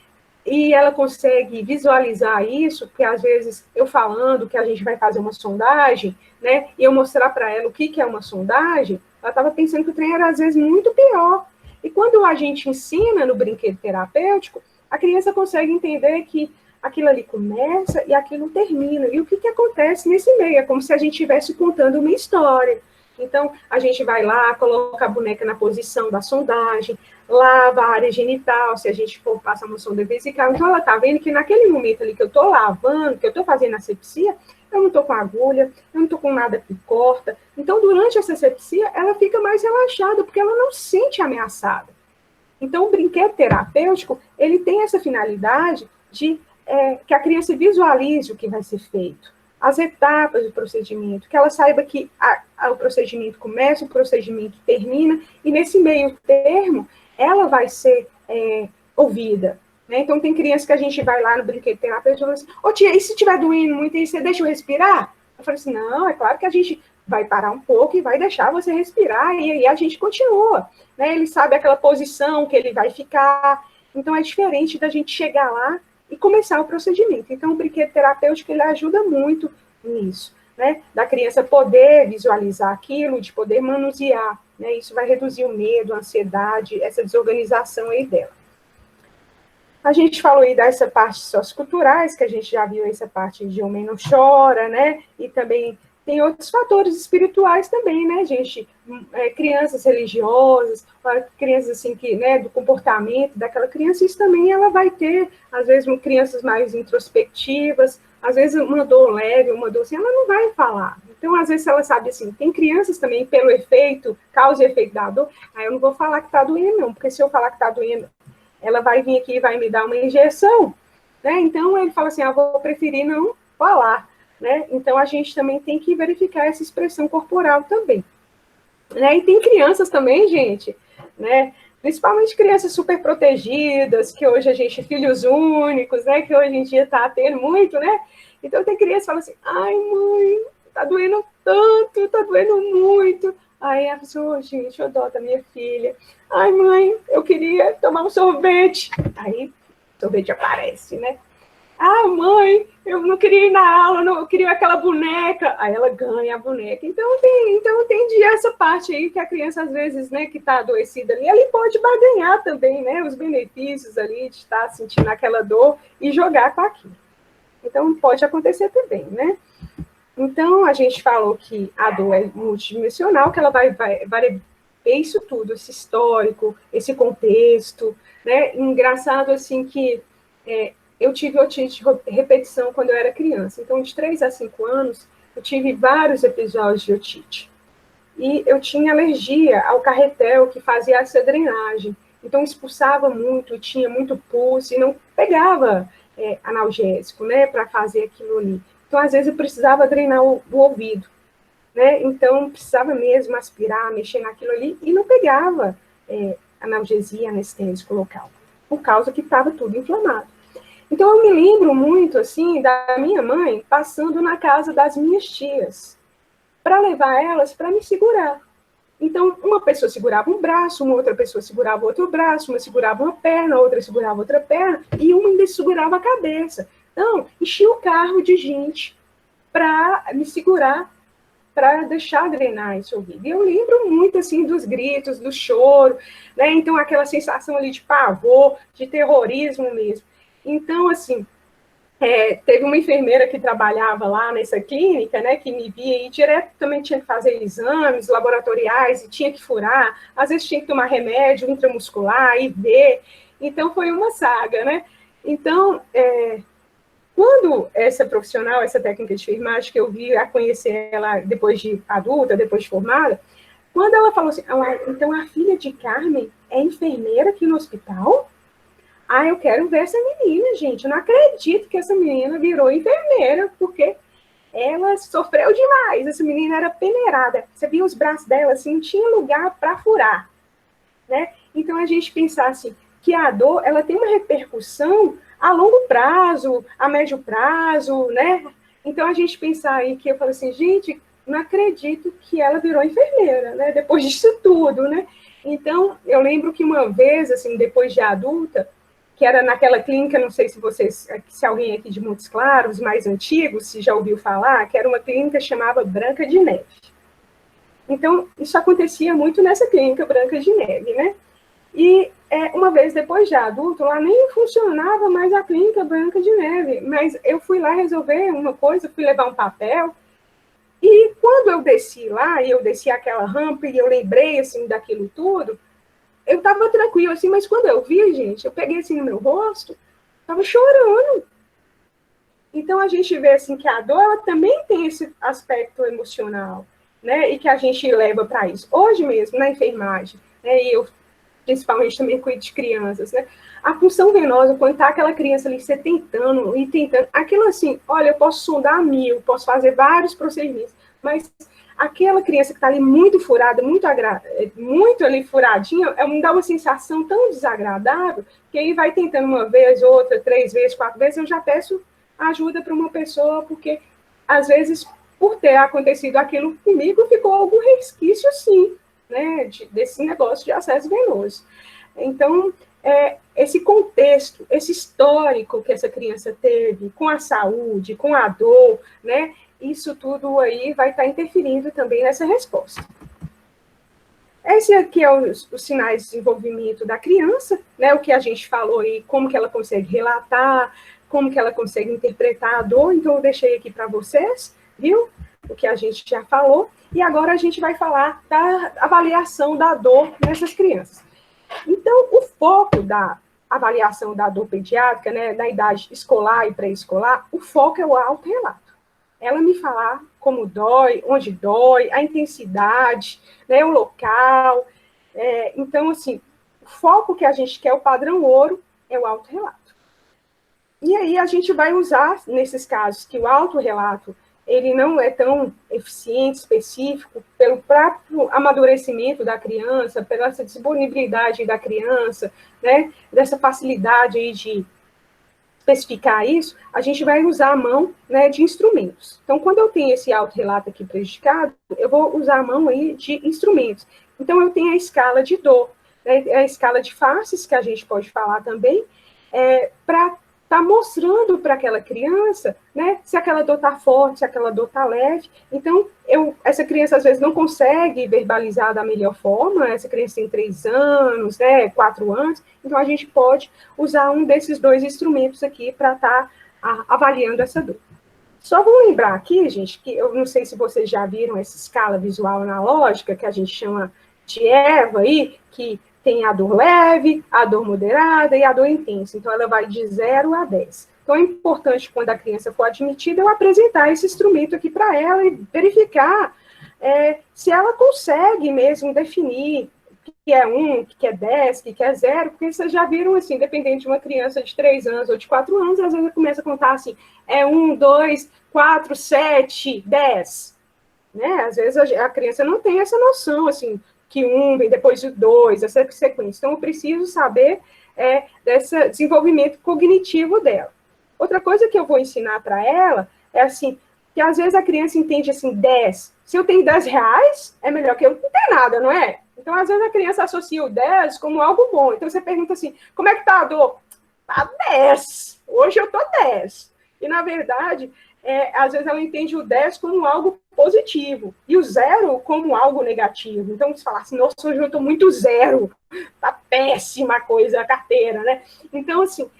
e ela consegue visualizar isso, porque às vezes eu falando que a gente vai fazer uma sondagem, né, e eu mostrar para ela o que é uma sondagem, ela estava pensando que o trem era às vezes muito pior. E quando a gente ensina no brinquedo terapêutico, a criança consegue entender que aquilo ali começa e aquilo termina. E o que acontece nesse meio? É como se a gente estivesse contando uma história. Então, a gente vai lá, coloca a boneca na posição da sondagem, lava a área genital, se a gente for passar uma sonda vesical. Então, ela está vendo que naquele momento ali que eu estou lavando, que eu estou fazendo asepsia, eu não estou com agulha, eu não estou com nada que corta. Então, durante essa asepsia, ela fica mais relaxada, porque ela não se sente ameaçada. Então, o brinquedo terapêutico, ele tem essa finalidade de que a criança visualize o que vai ser feito, as etapas do procedimento, que ela saiba que o procedimento começa, o procedimento termina, e nesse meio termo, ela vai ser ouvida. Né? Então, tem criança que a gente vai lá no brinquedo terapêutico e fala assim, ô tia, e se estiver doendo muito, aí você deixa eu respirar? Eu falo assim, não, é claro que a gente vai parar um pouco e vai deixar você respirar, e aí a gente continua. Né? Ele sabe aquela posição que ele vai ficar, então é diferente da gente chegar lá e começar o procedimento. Então, o brinquedo terapêutico, ele ajuda muito nisso, né? Da criança poder visualizar aquilo, de poder manusear, né? Isso vai reduzir o medo, a ansiedade, essa desorganização aí dela. A gente falou aí dessa parte socioculturais, que a gente já viu essa parte de homem não chora, né? E também tem outros fatores espirituais também, né, gente? Crianças religiosas, crianças assim que, né, do comportamento daquela criança, isso também ela vai ter, às vezes, crianças mais introspectivas, às vezes uma dor leve, uma dor assim, ela não vai falar. Então, às vezes, ela sabe assim, tem crianças também, pelo efeito, causa e efeito da dor, aí eu não vou falar que está doendo, não, porque se eu falar que está doendo, ela vai vir aqui e vai me dar uma injeção, né? Então, ele fala assim, vou preferir não falar, né? Então, a gente também tem que verificar essa expressão corporal também. Né? E tem crianças também, gente, né? Principalmente crianças super protegidas, que hoje a gente, filhos únicos, né? Que hoje em dia está tendo muito, né? Então, tem criança que fala assim, ai, mãe, tá doendo tanto, tá doendo muito. Aí a pessoa, oh, gente, eu dó da minha filha. Ai, mãe, eu queria tomar um sorvete. Aí, o sorvete aparece, né? Ah, mãe, eu não queria ir na aula, não, eu queria aquela boneca. Aí ela ganha a boneca. Então tem essa parte aí que a criança, às vezes, né, que está adoecida ali, ele pode barganhar também, né, os benefícios ali de estar sentindo aquela dor e jogar com aquilo. Então, pode acontecer também, né? Então, a gente falou que a dor é multidimensional, que ela vai ver isso tudo, esse histórico, esse contexto, né? Engraçado, assim, que eu tive otite de repetição quando eu era criança. Então, de 3 a 5 anos, eu tive vários episódios de otite. E eu tinha alergia ao carretel que fazia essa drenagem. Então, expulsava muito, tinha muito pus e não pegava analgésico, né, para fazer aquilo ali. Então, às vezes, eu precisava drenar o ouvido, né? Então, precisava mesmo aspirar, mexer naquilo ali e não pegava analgesia anestésico local, por causa que estava tudo inflamado. Então, eu me lembro muito, assim, da minha mãe passando na casa das minhas tias, para levar elas para me segurar. Então, uma pessoa segurava um braço, uma outra pessoa segurava outro braço, uma segurava uma perna, outra segurava outra perna, e uma ainda segurava a cabeça. Então, enchia o carro de gente para me segurar, para deixar drenar esse ouvido. E eu lembro muito, assim, dos gritos, do choro, né? Então, aquela sensação ali de pavor, de terrorismo mesmo. Então, assim, teve uma enfermeira que trabalhava lá nessa clínica, né, que me via e direto também tinha que fazer exames laboratoriais e tinha que furar, às vezes tinha que tomar remédio intramuscular, IV, então foi uma saga, né? Então, quando essa profissional, essa técnica de enfermagem, que eu vi a conhecer ela depois de adulta, depois de formada, quando ela falou assim, então a filha de Carmen é enfermeira aqui no hospital? Ah, eu quero ver essa menina, gente. Eu não acredito que essa menina virou enfermeira, porque ela sofreu demais. Essa menina era peneirada. Você via os braços dela, assim, não tinha lugar para furar, né? Então, a gente pensar assim, que a dor, ela tem uma repercussão a longo prazo, a médio prazo, né? Então, a gente pensar aí que eu falo assim, gente, não acredito que ela virou enfermeira, né? Depois disso tudo, né? Então, eu lembro que uma vez, assim, depois de adulta, que era naquela clínica, não sei se alguém aqui de Montes Claros, mais antigos, se já ouviu falar, que era uma clínica chamada Branca de Neve. Então, isso acontecia muito nessa clínica Branca de Neve, né? E uma vez depois de adulto, lá nem funcionava mais a clínica Branca de Neve, mas eu fui lá resolver uma coisa, fui levar um papel, e quando eu desci lá, e eu desci aquela rampa, e eu lembrei, assim, daquilo tudo, eu estava tranquila, assim, mas quando eu vi, gente, eu peguei assim no meu rosto, estava chorando. Então, a gente vê, assim, que a dor, ela também tem esse aspecto emocional, né, e que a gente leva para isso. Hoje mesmo, na enfermagem, né, e eu, principalmente, também cuido de crianças, né, a punção venosa, quando tá aquela criança ali, você tentando, aquilo assim, olha, eu posso sondar 1000, posso fazer vários procedimentos, mas aquela criança que está ali muito furada, muito ali furadinha, me dá uma sensação tão desagradável, que aí vai tentando uma vez, outra, 3 vezes, 4 vezes, eu já peço ajuda para uma pessoa, porque às vezes, por ter acontecido aquilo comigo, ficou algum resquício, sim, né, desse negócio de acesso venoso. Então, esse contexto, esse histórico que essa criança teve com a saúde, com a dor, né, isso tudo aí vai estar interferindo também nessa resposta. Esse aqui é os sinais de desenvolvimento da criança, né, o que a gente falou aí, como que ela consegue relatar, como que ela consegue interpretar a dor, então eu deixei aqui para vocês, viu? O que a gente já falou, e agora a gente vai falar da avaliação da dor nessas crianças. Então, o foco da avaliação da dor pediátrica, né, na idade escolar e pré-escolar, o foco é o autorrelato. Ela me falar como dói, onde dói, a intensidade, né, o local. Então, assim, o foco que a gente quer, o padrão ouro, é o autorrelato. E aí a gente vai usar, nesses casos, que o autorrelato ele não é tão eficiente, específico, pelo próprio amadurecimento da criança, pela essa disponibilidade da criança, né, dessa facilidade aí de especificar isso, a gente vai usar a mão, né, de instrumentos. Então, quando eu tenho esse autorrelato aqui prejudicado, eu vou usar a mão aí de instrumentos. Então, eu tenho a escala de dor, né, a escala de faces, que a gente pode falar também, para estar mostrando para aquela criança, né, se aquela dor está forte, se aquela dor está leve. Então, essa criança, às vezes, não consegue verbalizar da melhor forma, essa criança tem 3 anos, né, 4 anos, então a gente pode usar um desses 2 instrumentos aqui para estar avaliando essa dor. Só vou lembrar aqui, gente, que eu não sei se vocês já viram essa escala visual analógica, que a gente chama de EVA aí, que tem a dor leve, a dor moderada e a dor intensa. Então, ela vai de 0 a 10. Então, é importante, quando a criança for admitida, eu apresentar esse instrumento aqui para ela e verificar se ela consegue mesmo definir o que é 1, o que é 10, o que é 0, porque vocês já viram, assim, dependendo de uma criança de 3 anos ou de 4 anos, às vezes ela começa a contar assim, 1, 2, 4, 7, 10. Né? Às vezes a criança não tem essa noção, assim, que 1 vem depois de 2, essa sequência. Então, eu preciso saber desse desenvolvimento cognitivo dela. Outra coisa que eu vou ensinar para ela é assim, que às vezes a criança entende assim, 10. Se eu tenho 10 reais, é melhor que eu não ter nada, não é? Então, às vezes a criança associa o 10 como algo bom. Então, você pergunta assim, como é que tá a dor? Tá 10. Hoje eu tô 10. E, na verdade, às vezes ela entende o 10 como algo positivo, e o 0 como algo negativo. Então, você fala assim, nossa, hoje eu estou muito 0, tá péssima a coisa, a carteira, né? Então, assim,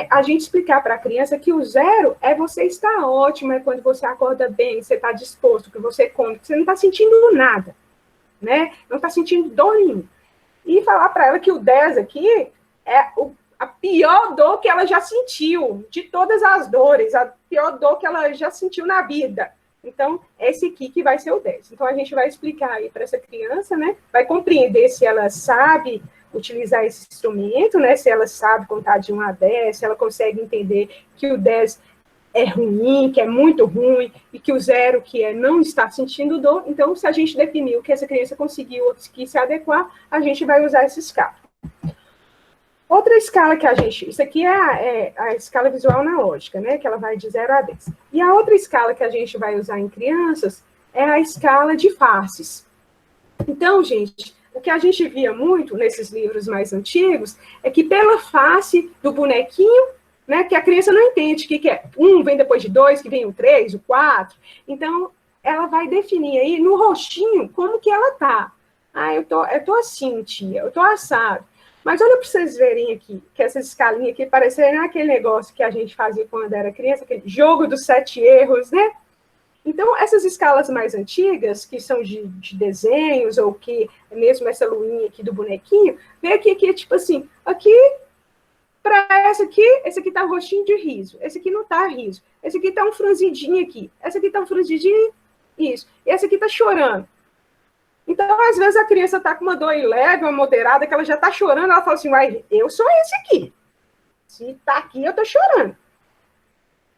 a gente explicar para a criança que o 0 é você estar ótimo, é quando você acorda bem, você está disposto, que você come, que você não está sentindo nada, né? Não está sentindo dor nenhuma. E falar para ela que o 10 aqui é a pior dor que ela já sentiu, de todas as dores, a pior dor que ela já sentiu na vida. Então, esse aqui que vai ser o 10. Então, a gente vai explicar aí para essa criança, né? Vai compreender se ela sabe utilizar esse instrumento, né? Se ela sabe contar de 1 a 10, se ela consegue entender que o 10 é ruim, que é muito ruim, e que o 0 que não está sentindo dor. Então, se a gente definiu que essa criança conseguiu se adequar, a gente vai usar essa escala. Outra escala que isso aqui é a escala visual analógica, né, que ela vai de 0 a 10. E a outra escala que a gente vai usar em crianças é a escala de faces. Então, gente, o que a gente via muito nesses livros mais antigos é que pela face do bonequinho, né, que a criança não entende que é 1 vem depois de 2, que vem o 3, o 4. Então, ela vai definir aí no rostinho como que ela tá. Eu tô assim, tia, eu tô assado. Mas olha para vocês verem aqui, que essa escalinha aqui parecendo aquele negócio que a gente fazia quando era criança, aquele jogo dos 7 erros, né? Então, essas escalas mais antigas, que são de desenhos, ou que mesmo essa luinha aqui do bonequinho, vem aqui, tipo assim, aqui, para esse aqui tá um rostinho de riso, esse aqui não tá riso, esse aqui tá um franzidinho aqui, esse aqui tá um franzidinho, isso, e esse aqui tá chorando. Então, às vezes, a criança está com uma dor leve, uma moderada, que ela já está chorando, ela fala assim, uai, eu sou esse aqui. Se está aqui, eu estou chorando.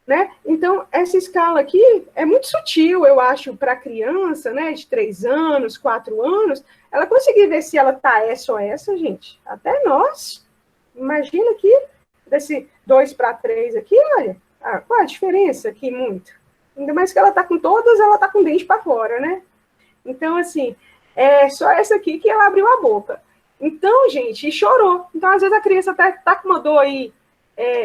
Né? Então, essa escala aqui é muito sutil, eu acho, para a criança, né, de 3 anos, 4 anos, ela conseguir ver se ela está essa ou essa, gente. Até nós. Imagina aqui, desse 2 para 3 aqui, olha, qual a diferença aqui, muito? Ainda mais que ela está com todas, ela está com o dente para fora, né? Então, assim, só essa aqui que ela abriu a boca. Então, gente, e chorou. Então, às vezes, a criança tá com uma dor aí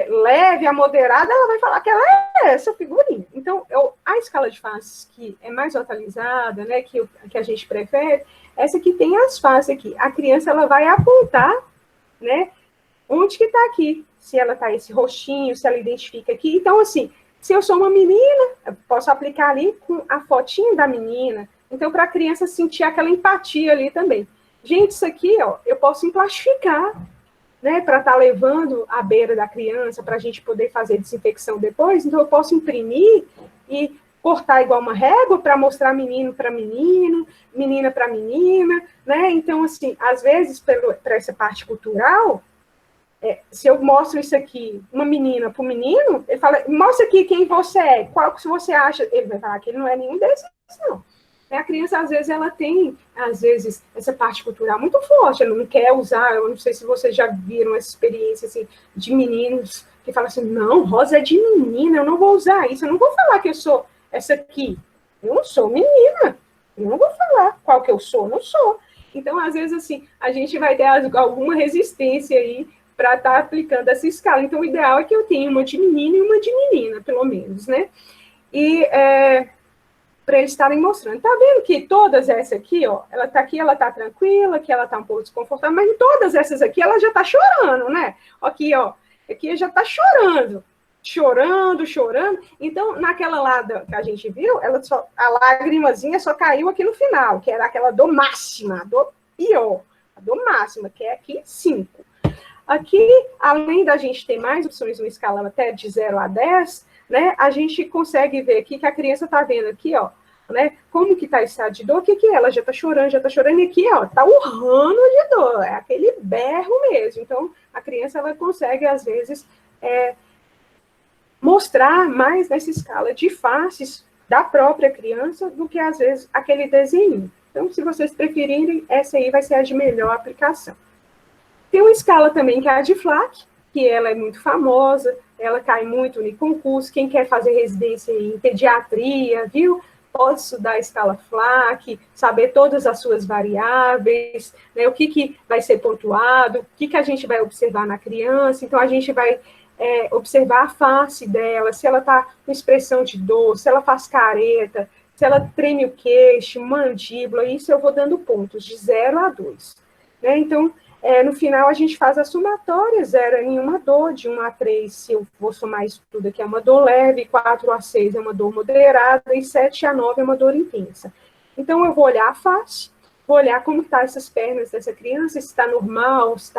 leve, a moderada, ela vai falar que ela é essa figurinha. Então, a escala de faces que é mais atualizada, né, que a gente prefere, essa que tem as faces aqui. A criança, ela vai apontar, né, onde que tá aqui. Se ela tá esse roxinho, se ela identifica aqui. Então, assim, se eu sou uma menina, eu posso aplicar ali com a fotinha da menina. Então, para a criança sentir aquela empatia ali também. Gente, isso aqui, ó, eu posso emplastificar, né, para estar levando à beira da criança, para a gente poder fazer desinfecção depois. Então, eu posso imprimir e cortar igual uma régua para mostrar menino para menino, menina para menina, né? Então, assim, às vezes, para essa parte cultural, Se eu mostro isso aqui, uma menina para o menino, ele fala, mostra aqui quem você é, qual que você acha, ele vai falar que ele não é nenhum desses, não. A criança, às vezes, ela tem, às vezes, essa parte cultural muito forte, ela não quer usar, eu não sei se vocês já viram essa experiência, assim, de meninos que falam assim, não, rosa é de menina, eu não vou usar isso, eu não vou falar que eu sou essa aqui, eu não sou menina, eu não vou falar qual que eu sou, não sou. Então, às vezes, assim, a gente vai ter alguma resistência aí para estar aplicando essa escala. Então, o ideal é que eu tenha uma de menino e uma de menina, pelo menos, né? E para eles estarem mostrando. Tá vendo que todas essas aqui, ó, ela tá aqui, ela tá tranquila, que ela tá um pouco desconfortável, mas em todas essas aqui, ela já tá chorando, né? Aqui, ó, aqui já tá chorando. Chorando. Então, naquela lá que a gente viu, a lagrimazinha só caiu aqui no final, que era aquela dor máxima, a dor pior, a dor máxima, que é aqui 5. Aqui, além da gente ter mais opções, uma escala até de 0 a 10, né, a gente consegue ver aqui que a criança está vendo aqui, ó, né, como que está o estado de dor, o que que é? Ela já está chorando, e aqui, ó, está urrando de dor, é aquele berro mesmo. Então, a criança, ela consegue, às vezes, mostrar mais nessa escala de faces da própria criança do que, às vezes, aquele desenho. Então, se vocês preferirem, essa aí vai ser a de melhor aplicação. Tem uma escala também que é a de Flack, que ela é muito famosa, ela cai muito no concurso. Quem quer fazer residência em pediatria, viu? Pode estudar a escala Flack, saber todas as suas variáveis, né? O que vai ser pontuado, o que a gente vai observar na criança. Então, a gente vai observar a face dela, se ela está com expressão de dor, se ela faz careta, se ela treme o queixo, mandíbula. Isso eu vou dando pontos de 0 a 2. Né? Então, no final, a gente faz a somatória, 0 é nenhuma dor, de 1 a 3, se eu vou somar isso tudo aqui, é uma dor leve, 4 a 6 é uma dor moderada, e 7 a 9 é uma dor intensa. Então, eu vou olhar a face, vou olhar como estão essas pernas dessa criança, se está normal, se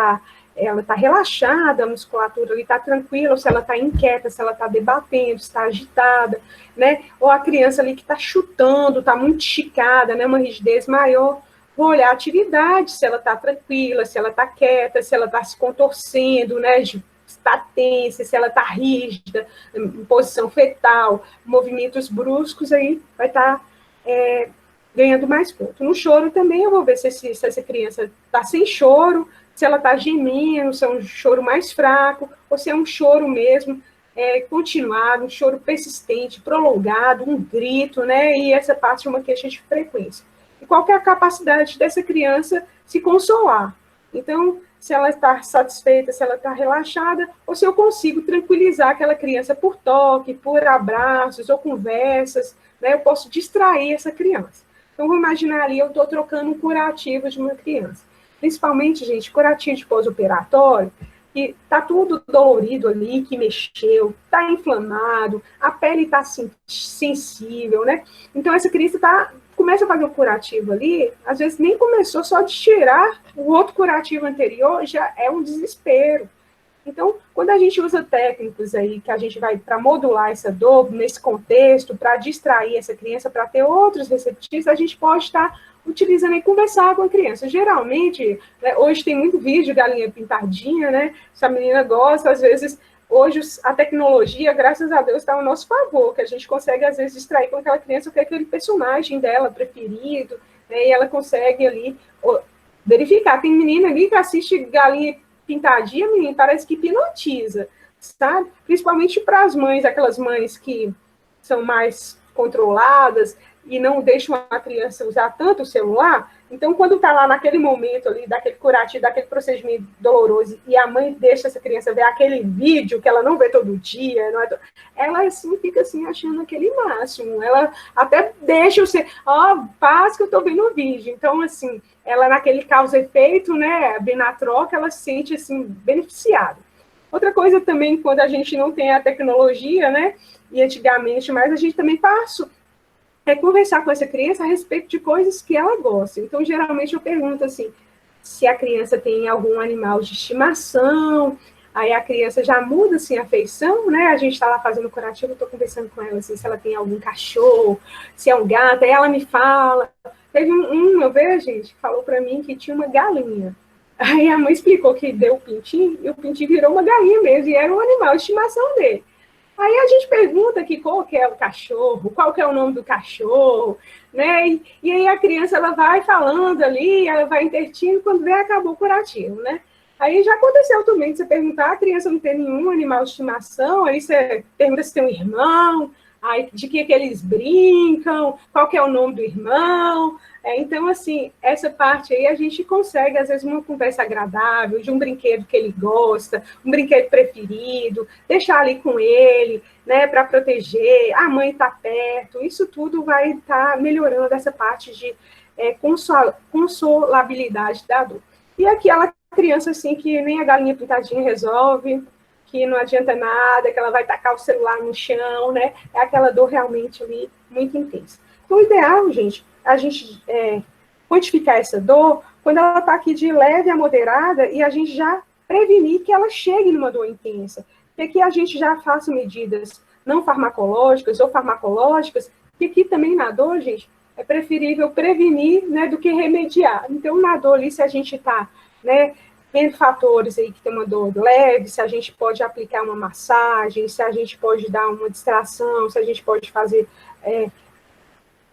ela está relaxada, a musculatura ali está tranquila, ou se ela está inquieta, se ela está debatendo, se está agitada, né? Ou a criança ali que está chutando, está muito esticada, né? Uma rigidez maior. Vou olhar a atividade, se ela está tranquila, se ela está quieta, se ela está se contorcendo, né, está tensa, se ela está rígida, em posição fetal, movimentos bruscos, aí vai estar ganhando mais ponto. No choro também eu vou ver se essa criança está sem choro, se ela está gemendo, se é um choro mais fraco, ou se é um choro mesmo continuado, um choro persistente, prolongado, um grito, né, e essa parte é uma queixa de frequência. E qual que é a capacidade dessa criança se consolar. Então, se ela está satisfeita, se ela está relaxada, ou se eu consigo tranquilizar aquela criança por toque, por abraços ou conversas, né? Eu posso distrair essa criança. Então, vou imaginar ali, eu estou trocando um curativo de uma criança. Principalmente, gente, curativo de pós-operatório, que está tudo dolorido ali, que mexeu, está inflamado, a pele está sensível, né? Então, essa criança começa a fazer o curativo ali, às vezes nem começou, só de tirar o outro curativo anterior, já é um desespero. Então, quando a gente usa técnicos aí, que a gente vai para modular essa dor, nesse contexto, para distrair essa criança, para ter outros receptivos, a gente pode estar utilizando e conversar com a criança. Geralmente, né, hoje tem muito vídeo de galinha pintadinha, né? Se a menina gosta, às vezes, hoje a tecnologia, graças a Deus, está ao nosso favor, que a gente consegue, às vezes, distrair com aquela criança que é aquele personagem dela preferido, né, e ela consegue ali verificar. Tem menina ali que assiste galinha pintadinha, menina, parece que hipnotiza, sabe? Principalmente para as mães, aquelas mães que são mais controladas e não deixam a criança usar tanto o celular. Então, quando está lá naquele momento ali, daquele curativo, daquele procedimento doloroso, e a mãe deixa essa criança ver aquele vídeo que ela não vê todo dia, não é ela assim, fica assim, achando aquele máximo. Ela até deixa você, paz que eu estou vendo o vídeo. Então, assim, ela naquele causa-efeito, né, bem na troca, ela se sente, assim, beneficiada. Outra coisa também, quando a gente não tem a tecnologia, né, e antigamente, mas a gente também passa conversar com essa criança a respeito de coisas que ela gosta. Então, geralmente, eu pergunto assim, se a criança tem algum animal de estimação, aí a criança já muda, assim, a afeição, né? A gente está lá fazendo curativo, eu estou conversando com ela, assim, se ela tem algum cachorro, se é um gato, aí ela me fala. Teve eu vejo, gente, que falou para mim que tinha uma galinha. Aí a mãe explicou que deu o pintinho, e o pintinho virou uma galinha mesmo, e era um animal de estimação dele. Aí a gente pergunta que qual que é o cachorro, qual que é o nome do cachorro, né? E aí a criança ela vai falando ali, ela vai intertindo, quando vê, acabou o curativo, né? Aí já aconteceu também de você perguntar, a criança não tem nenhum animal de estimação, aí você pergunta se tem um irmão, aí de que eles brincam, qual que é o nome do irmão. Então, assim, essa parte aí a gente consegue, às vezes, uma conversa agradável, de um brinquedo que ele gosta, um brinquedo preferido, deixar ali com ele, né, para proteger, a mãe está perto, isso tudo vai estar melhorando essa parte de consolabilidade da dor. E aquela criança, assim, que nem a galinha pintadinha resolve, que não adianta nada, que ela vai tacar o celular no chão, né, é aquela dor realmente ali muito intensa. Então, o ideal, gente, a gente quantificar essa dor quando ela está aqui de leve a moderada e a gente já prevenir que ela chegue numa dor intensa. E que a gente já faça medidas não farmacológicas ou farmacológicas, que aqui também na dor, gente, é preferível prevenir, né, do que remediar. Então, na dor ali, se a gente está, né, vendo fatores aí que tem uma dor leve, se a gente pode aplicar uma massagem, se a gente pode dar uma distração, se a gente pode fazer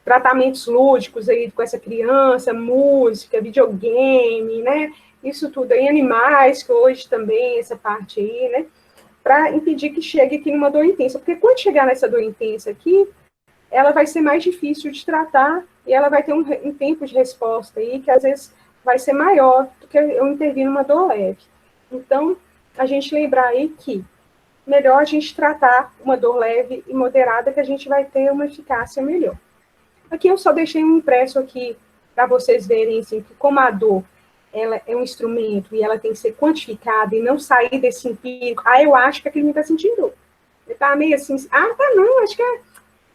tratamentos lúdicos aí com essa criança, música, videogame, né? Isso tudo aí, animais, que hoje também, essa parte aí, né? Para impedir que chegue aqui numa dor intensa. Porque quando chegar nessa dor intensa aqui, ela vai ser mais difícil de tratar e ela vai ter um tempo de resposta aí que às vezes vai ser maior do que eu intervir numa dor leve. Então, a gente lembrar aí que melhor a gente tratar uma dor leve e moderada, que a gente vai ter uma eficácia melhor. Aqui eu só deixei um impresso aqui para vocês verem assim, que como a dor ela é um instrumento e ela tem que ser quantificada e não sair desse empírico. Eu acho que aquele menino está sentindo dor. Ele está meio assim, tá não, acho que é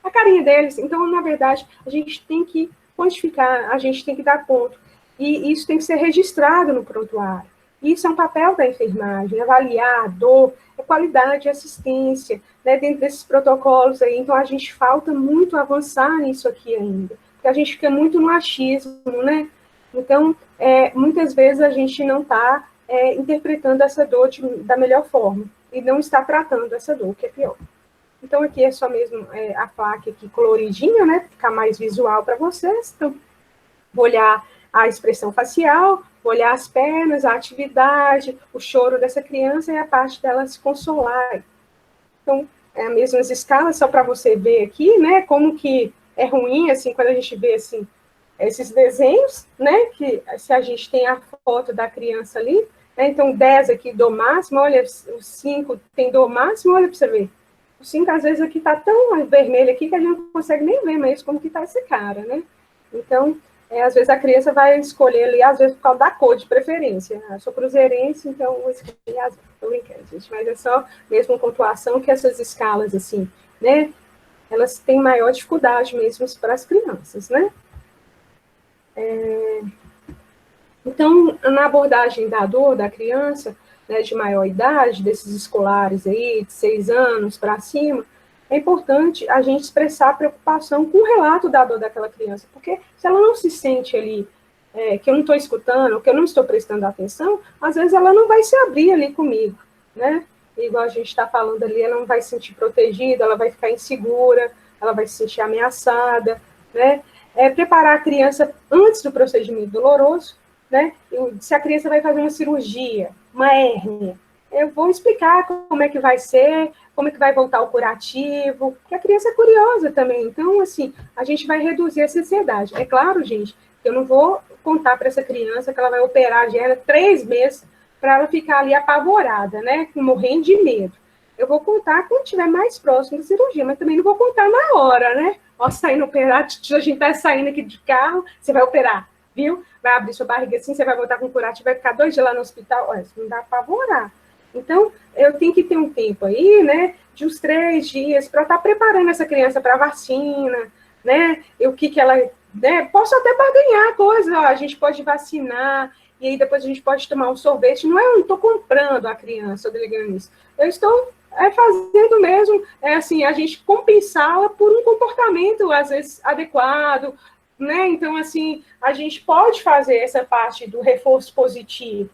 a carinha deles. Então, na verdade, a gente tem que quantificar, a gente tem que dar ponto. E isso tem que ser registrado no prontuário. Isso é um papel da enfermagem, avaliar a dor, a qualidade de assistência, né, dentro desses protocolos aí. Então, a gente falta muito avançar nisso aqui ainda, porque a gente fica muito no achismo, né? Então, muitas vezes a gente não está interpretando essa dor da melhor forma e não está tratando essa dor, que é pior. Então, aqui é só mesmo a placa aqui coloridinha, né, para ficar mais visual para vocês. Então, vou olhar a expressão facial, vou olhar as pernas, a atividade, o choro dessa criança e a parte dela se consolar. Então, é as mesmas escalas, só para você ver aqui, né, como que é ruim, assim, quando a gente vê, assim, esses desenhos, né, que se a gente tem a foto da criança ali, né, então 10 aqui do máximo, olha, o 5 tem do máximo, olha para você ver. O 5, às vezes, aqui está tão vermelho aqui que a gente não consegue nem ver mais como que está esse cara, né? Então, às vezes a criança vai escolher ali, às vezes por causa da cor de preferência. Eu sou cruzeirense, então vou escolher azul. Estou brincando, gente, mas é só mesmo pontuação que essas escalas, assim, né? Elas têm maior dificuldade mesmo para as crianças, né? Então, na abordagem da dor da criança, né, de maior idade, desses escolares aí, de 6 anos para cima, é importante a gente expressar preocupação com o relato da dor daquela criança, porque se ela não se sente ali, que eu não estou escutando, que eu não estou prestando atenção, às vezes ela não vai se abrir ali comigo, né? Igual a gente está falando ali, ela não vai se sentir protegida, ela vai ficar insegura, ela vai se sentir ameaçada, né? Preparar a criança antes do procedimento doloroso, né? Se a criança vai fazer uma cirurgia, uma hérnia, eu vou explicar como é que vai ser, como é que vai voltar o curativo, porque a criança é curiosa também. Então, assim, a gente vai reduzir essa ansiedade. É claro, gente, que eu não vou contar para essa criança que ela vai operar a hernia 3 meses para ela ficar ali apavorada, né? Morrendo de medo. Eu vou contar quando estiver mais próximo da cirurgia, mas também não vou contar na hora, né? Ó, saindo operar, a gente tá saindo aqui de carro, você vai operar, viu? Vai abrir sua barriga assim, você vai voltar com curativo, vai ficar 2 dias lá no hospital. Olha, isso não dá para apavorar. Então, eu tenho que ter um tempo aí, né, de uns 3 dias, para estar preparando essa criança para a vacina, né, o que ela, né, posso até barganhar coisa, ó, a gente pode vacinar, e aí depois a gente pode tomar um sorvete, não estou comprando a criança, eu delegando isso, eu estou fazendo mesmo, assim, a gente compensá-la por um comportamento, às vezes, adequado, né, então, assim, a gente pode fazer essa parte do reforço positivo,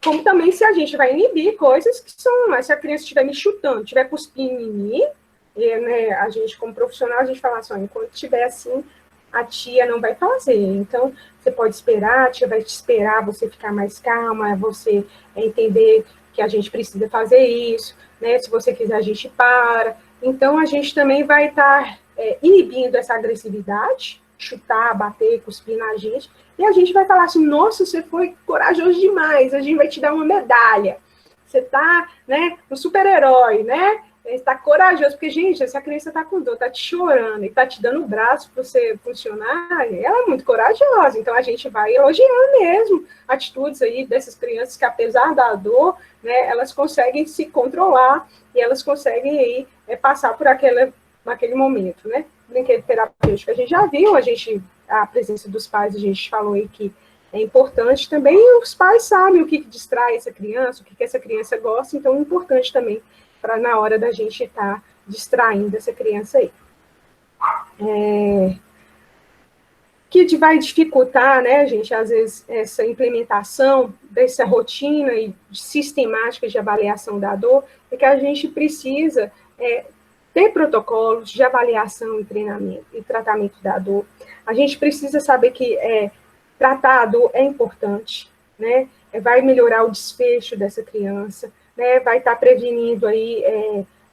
Como também se a gente vai inibir coisas que são, mas se a criança estiver me chutando, estiver cuspindo em mim, e, né, a gente, como profissional, a gente fala assim, enquanto estiver assim, a tia não vai fazer. Então, você pode esperar, a tia vai te esperar, você ficar mais calma, você entender que a gente precisa fazer isso, né? Se você quiser, a gente para. Então, a gente também vai estar inibindo essa agressividade, chutar, bater, cuspir na gente, e a gente vai falar assim, nossa, você foi corajoso demais, a gente vai te dar uma medalha. Você está, né, um super-herói, né? Está corajoso, porque, gente, essa criança está com dor, está te chorando e está te dando o braço para você funcionar, ela é muito corajosa, então a gente vai elogiar mesmo atitudes aí dessas crianças que, apesar da dor, né, elas conseguem se controlar e elas conseguem aí passar por aquele momento, né? Brinquedo terapêutico, a gente já viu, a presença dos pais, a gente falou aí que é importante também, os pais sabem o que distrai essa criança, o que essa criança gosta, então é importante também para na hora da gente estar distraindo essa criança aí. Que vai dificultar, né, gente, às vezes, essa implementação dessa rotina e sistemática de avaliação da dor, é que a gente precisa ter protocolos de avaliação e treinamento e tratamento da dor. A gente precisa saber que tratar a dor é importante, né, vai melhorar o desfecho dessa criança, né, vai estar prevenindo aí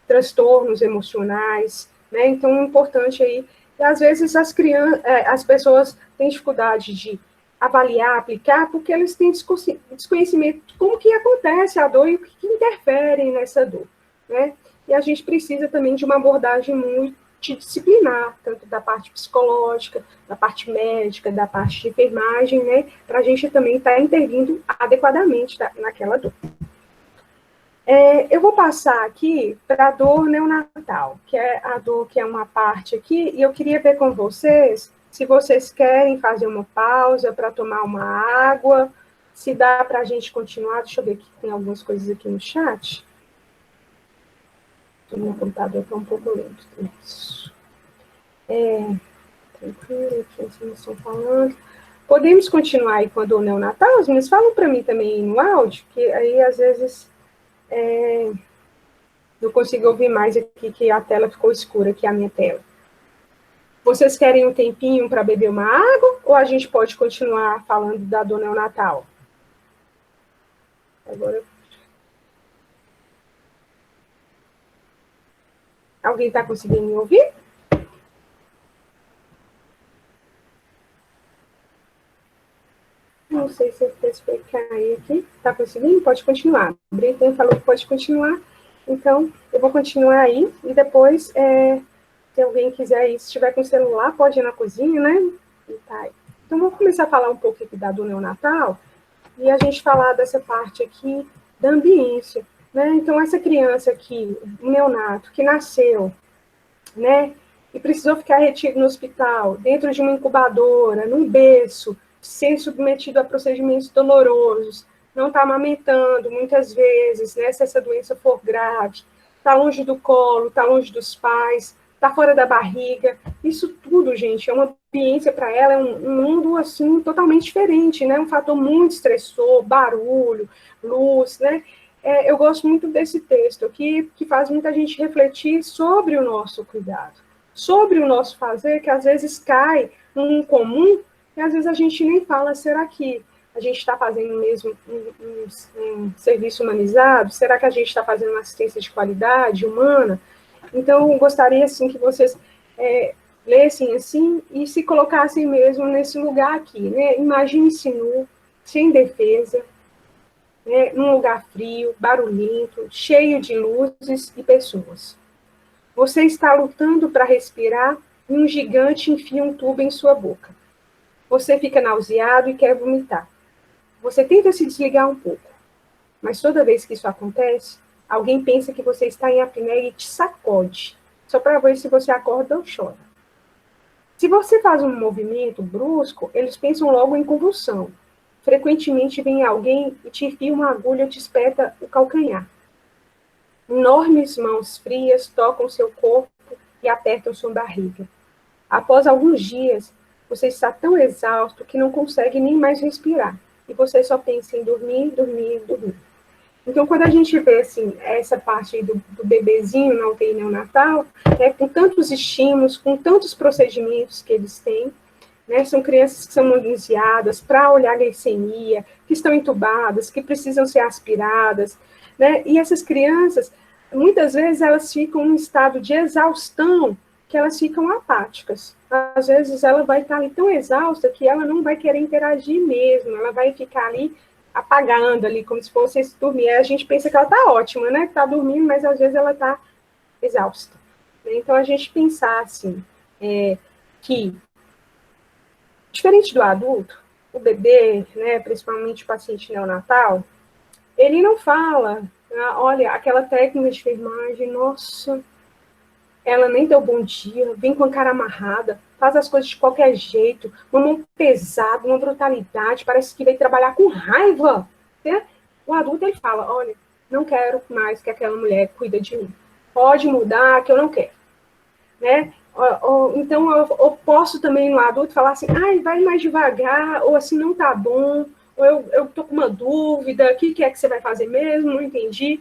transtornos emocionais, né, então é importante aí, e às vezes as pessoas têm dificuldade de avaliar, aplicar, porque eles têm desconhecimento de como que acontece a dor e o que interfere nessa dor, né, e a gente precisa também de uma abordagem multidisciplinar, tanto da parte psicológica, da parte médica, da parte de enfermagem, né, para a gente também estar intervindo adequadamente naquela dor. Eu vou passar aqui para a dor neonatal, que é a dor que é uma parte aqui, e eu queria ver com vocês se vocês querem fazer uma pausa para tomar uma água, se dá para a gente continuar. Deixa eu ver aqui, tem algumas coisas aqui no chat. O meu computador está um pouco lento. Isso. Tranquilo, aqui vocês estão falando. Podemos continuar aí com a dor neonatal? As meninas falam para mim também no áudio, que aí às vezes eu consigo ouvir mais aqui, que a tela ficou escura, aqui a minha tela. Vocês querem um tempinho para beber uma água, ou a gente pode continuar falando da dor neonatal? Agora... Alguém está conseguindo me ouvir? Não sei se vocês vai cair aqui. Está conseguindo? Pode continuar. O Britton falou que pode continuar. Então, eu vou continuar aí. E depois, se alguém quiser ir, se estiver com o celular, pode ir na cozinha, né? E tá aí. Então, vamos começar a falar um pouco aqui da dor neonatal. E a gente falar dessa parte aqui da ambiência, né? Então, essa criança aqui, o neonato, que nasceu, né? E precisou ficar retido no hospital, dentro de uma incubadora, num berço, ser submetido a procedimentos dolorosos, não está amamentando muitas vezes, né, se essa doença for grave, está longe do colo, está longe dos pais, está fora da barriga, isso tudo, gente, é uma ambiência para ela, é um mundo, assim, totalmente diferente, né, um fator muito estressor, barulho, luz, né, eu gosto muito desse texto aqui, que faz muita gente refletir sobre o nosso cuidado, sobre o nosso fazer, que às vezes cai num comum, e às vezes a gente nem fala, será que a gente está fazendo mesmo um serviço humanizado? Será que a gente está fazendo uma assistência de qualidade humana? Então, eu gostaria, assim, que vocês lessem, assim, e se colocassem mesmo nesse lugar aqui, né? Imagine-se nu, sem defesa, né? Num lugar frio, barulhento, cheio de luzes e pessoas. Você está lutando para respirar e um gigante enfia um tubo em sua boca. Você fica nauseado e quer vomitar. Você tenta se desligar um pouco, mas toda vez que isso acontece, alguém pensa que você está em apneia e te sacode, só para ver se você acorda ou chora. Se você faz um movimento brusco, eles pensam logo em convulsão. Frequentemente vem alguém e te enfia uma agulha e te espeta o calcanhar. Enormes mãos frias tocam seu corpo e apertam sua barriga. Após alguns dias, você está tão exausto que não consegue nem mais respirar. e você só pensa em dormir, dormir, dormir. Então, quando a gente vê, assim, essa parte aí do bebezinho na UTI neonatal, né, com tantos estímulos, com tantos procedimentos que eles têm, né, são crianças que são magnesiadas para olhar a glicemia, que estão entubadas, que precisam ser aspiradas, né, e essas crianças, muitas vezes, elas ficam em estado de exaustão, que elas ficam apáticas. Às vezes, ela vai estar ali tão exausta que ela não vai querer interagir mesmo, ela vai ficar ali apagando ali, como se fosse dormir. A gente pensa que ela está ótima, né, que está dormindo, mas às vezes ela está exausta. Então, a gente pensar assim, que, diferente do adulto, o bebê, né, principalmente o paciente neonatal, ele não fala, olha, aquela técnica de enfermagem, nossa, ela nem deu bom dia, vem com a cara amarrada, faz as coisas de qualquer jeito, uma mão pesada, uma brutalidade, parece que veio trabalhar com raiva. Né? O adulto, ele fala, olha, não quero mais que aquela mulher cuide de mim. Pode mudar, que eu não quero. Né? Então, eu posso também no adulto falar assim, ai, vai mais devagar, ou assim, não tá bom, ou eu tô com uma dúvida, o que é que você vai fazer mesmo, não entendi.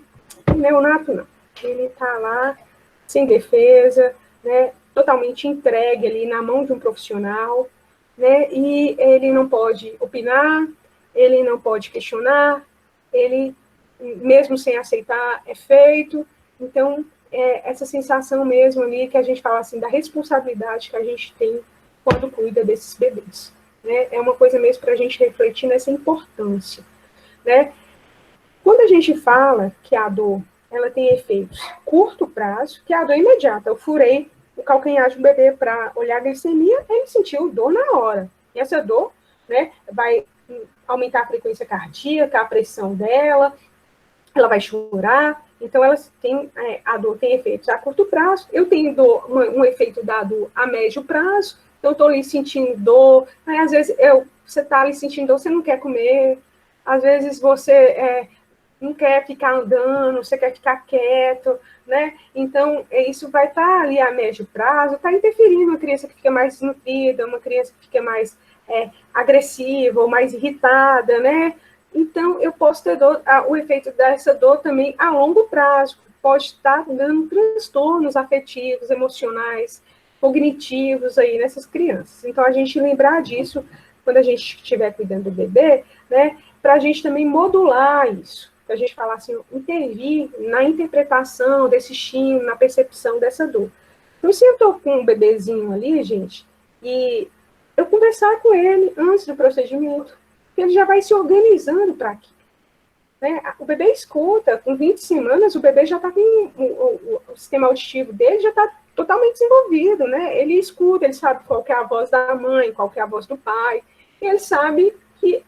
O neonato, não. Ele tá lá, sem defesa, né, totalmente entregue ali na mão de um profissional, né, e ele não pode opinar, ele não pode questionar, ele, mesmo sem aceitar, é feito. Então, essa sensação mesmo ali que a gente fala assim, da responsabilidade que a gente tem quando cuida desses bebês. Né, é uma coisa mesmo para a gente refletir nessa importância. Né. Quando a gente fala que a dor ela tem efeitos curto prazo, que é a dor imediata. Eu furei o calcanhar do bebê para olhar a glicemia, ele sentiu dor na hora. E essa dor, né, vai aumentar a frequência cardíaca, a pressão dela, ela vai chorar. Então, a dor tem efeitos a curto prazo. Eu tenho dor, um efeito da dor a médio prazo. Então, eu estou ali sentindo dor. Aí, às vezes, você está ali sentindo dor, você não quer comer. Às vezes, você não quer ficar andando, você quer ficar quieto, né? Então, isso vai estar ali a médio prazo, está interferindo uma criança que fica mais desnutrida, uma criança que fica mais agressiva ou mais irritada, né? Então, eu posso ter o efeito dessa dor também a longo prazo, pode estar dando transtornos afetivos, emocionais, cognitivos aí nessas crianças. Então, a gente lembrar disso quando a gente estiver cuidando do bebê, né? Para a gente também modular isso. A gente falar assim, intervir na interpretação desse estímulo, na percepção dessa dor. Então, se eu estou com um bebezinho ali, gente, e eu conversar com ele antes do procedimento, ele já vai se organizando para aquilo. Né? O bebê escuta, com 20 semanas, o bebê já está com o sistema auditivo dele já está totalmente desenvolvido, né? Ele escuta, ele sabe qual que é a voz da mãe, qual que é a voz do pai, ele sabe que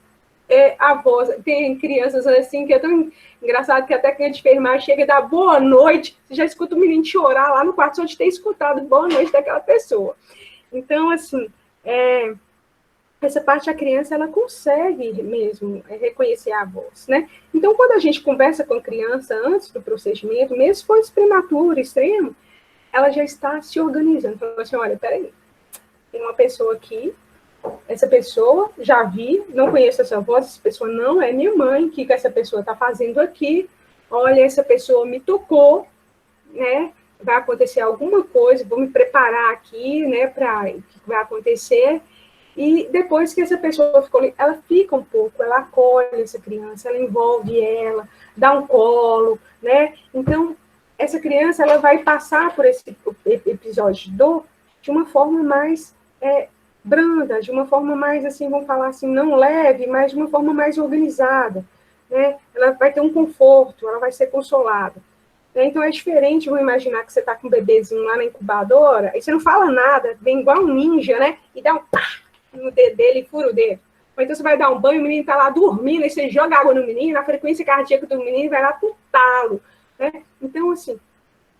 a voz, tem crianças assim que é tão engraçado que até que a enfermagem chega e dá boa noite, você já escuta o menino chorar lá no quarto só de ter escutado boa noite daquela pessoa. Então, assim, essa parte a criança, ela consegue mesmo reconhecer a voz, né? Então, quando a gente conversa com a criança antes do procedimento, mesmo se for prematuro, extremo, ela já está se organizando. Então, assim, olha, peraí, tem uma pessoa aqui, essa pessoa, já vi, não conheço essa voz, essa pessoa não é minha mãe, o que essa pessoa está fazendo aqui? Olha, essa pessoa me tocou, né? Vai acontecer alguma coisa, vou me preparar aqui, né, para o que vai acontecer. E depois que essa pessoa ficou, ela fica um pouco, ela acolhe essa criança, ela envolve ela, dá um colo, né? Então, essa criança, ela vai passar por esse episódio de dor de uma forma mais branda, de uma forma mais, assim, vamos falar assim, não leve, mas de uma forma mais organizada, né? Ela vai ter um conforto, ela vai ser consolada. Então, é diferente, vamos imaginar que você está com um bebezinho lá na incubadora, e você não fala nada, vem igual um ninja, né? E dá um pá no dedo dele e fura o dedo. Ou então você vai dar um banho, o menino está lá dormindo, e você joga água no menino, a frequência cardíaca do menino vai lá pro talo, né? Então, assim,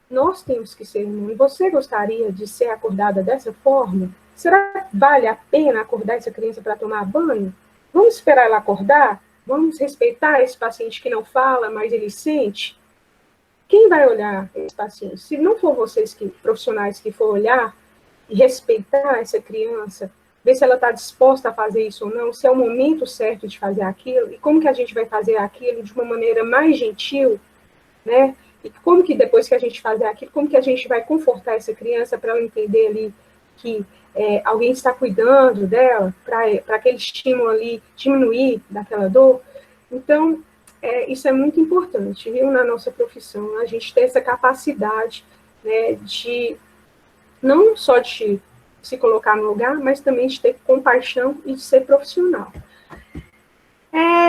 nós temos que ser humanos. Você gostaria de ser acordada dessa forma? Será que vale a pena acordar essa criança para tomar banho? Vamos esperar ela acordar? Vamos respeitar esse paciente que não fala, mas ele sente? Quem vai olhar esse paciente? Se não for vocês, profissionais, que for olhar e respeitar essa criança, ver se ela está disposta a fazer isso ou não, se é o momento certo de fazer aquilo, e como que a gente vai fazer aquilo de uma maneira mais gentil, né? E como que depois que a gente fazer aquilo, como que a gente vai confortar essa criança para ela entender ali que alguém está cuidando dela, para aquele estímulo ali diminuir daquela dor. Então, isso é muito importante, viu, na nossa profissão, a gente ter essa capacidade, né, de não só de se colocar no lugar, mas também de ter compaixão e de ser profissional.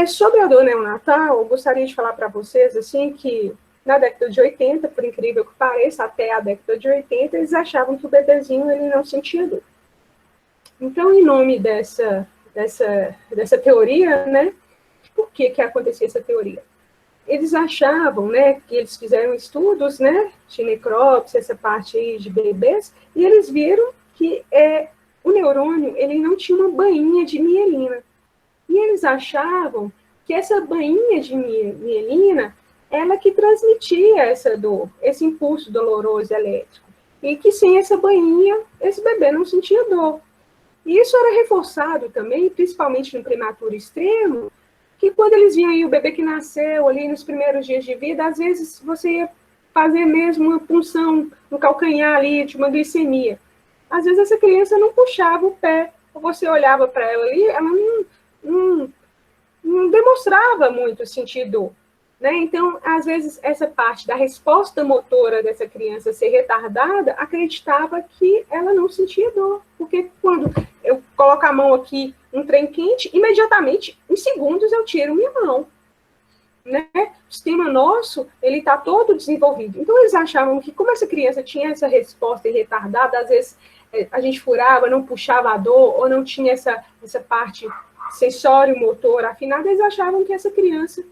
Sobre a dor neonatal, eu gostaria de falar para vocês, assim, que na década de 80, por incrível que pareça, até a década de 80, eles achavam que o bebezinho ele não sentia dor. Então, em nome dessa teoria, né, por que acontecia essa teoria? Eles achavam, né, que eles fizeram estudos, né, de necrópsia, essa parte aí de bebês, e eles viram que o neurônio, ele não tinha uma bainha de mielina. E eles achavam que essa bainha de mielina, ela que transmitia essa dor, esse impulso doloroso elétrico. E que sem essa bainha, esse bebê não sentia dor. E isso era reforçado também, principalmente no prematuro extremo, que quando eles viam aí o bebê que nasceu ali nos primeiros dias de vida, às vezes você ia fazer mesmo uma punção no calcanhar ali de uma glicemia. Às vezes essa criança não puxava o pé, ou você olhava para ela ali, ela não demonstrava muito sentir dor. Né? Então, às vezes, essa parte da resposta motora dessa criança ser retardada, acreditava que ela não sentia dor. Porque quando eu coloco a mão aqui, um trem quente, imediatamente, em segundos, eu tiro minha mão. Né? O sistema nosso, ele está todo desenvolvido. Então, eles achavam que, como essa criança tinha essa resposta retardada, às vezes a gente furava, não puxava a dor, ou não tinha essa parte sensório-motor afinada, eles achavam que essa criança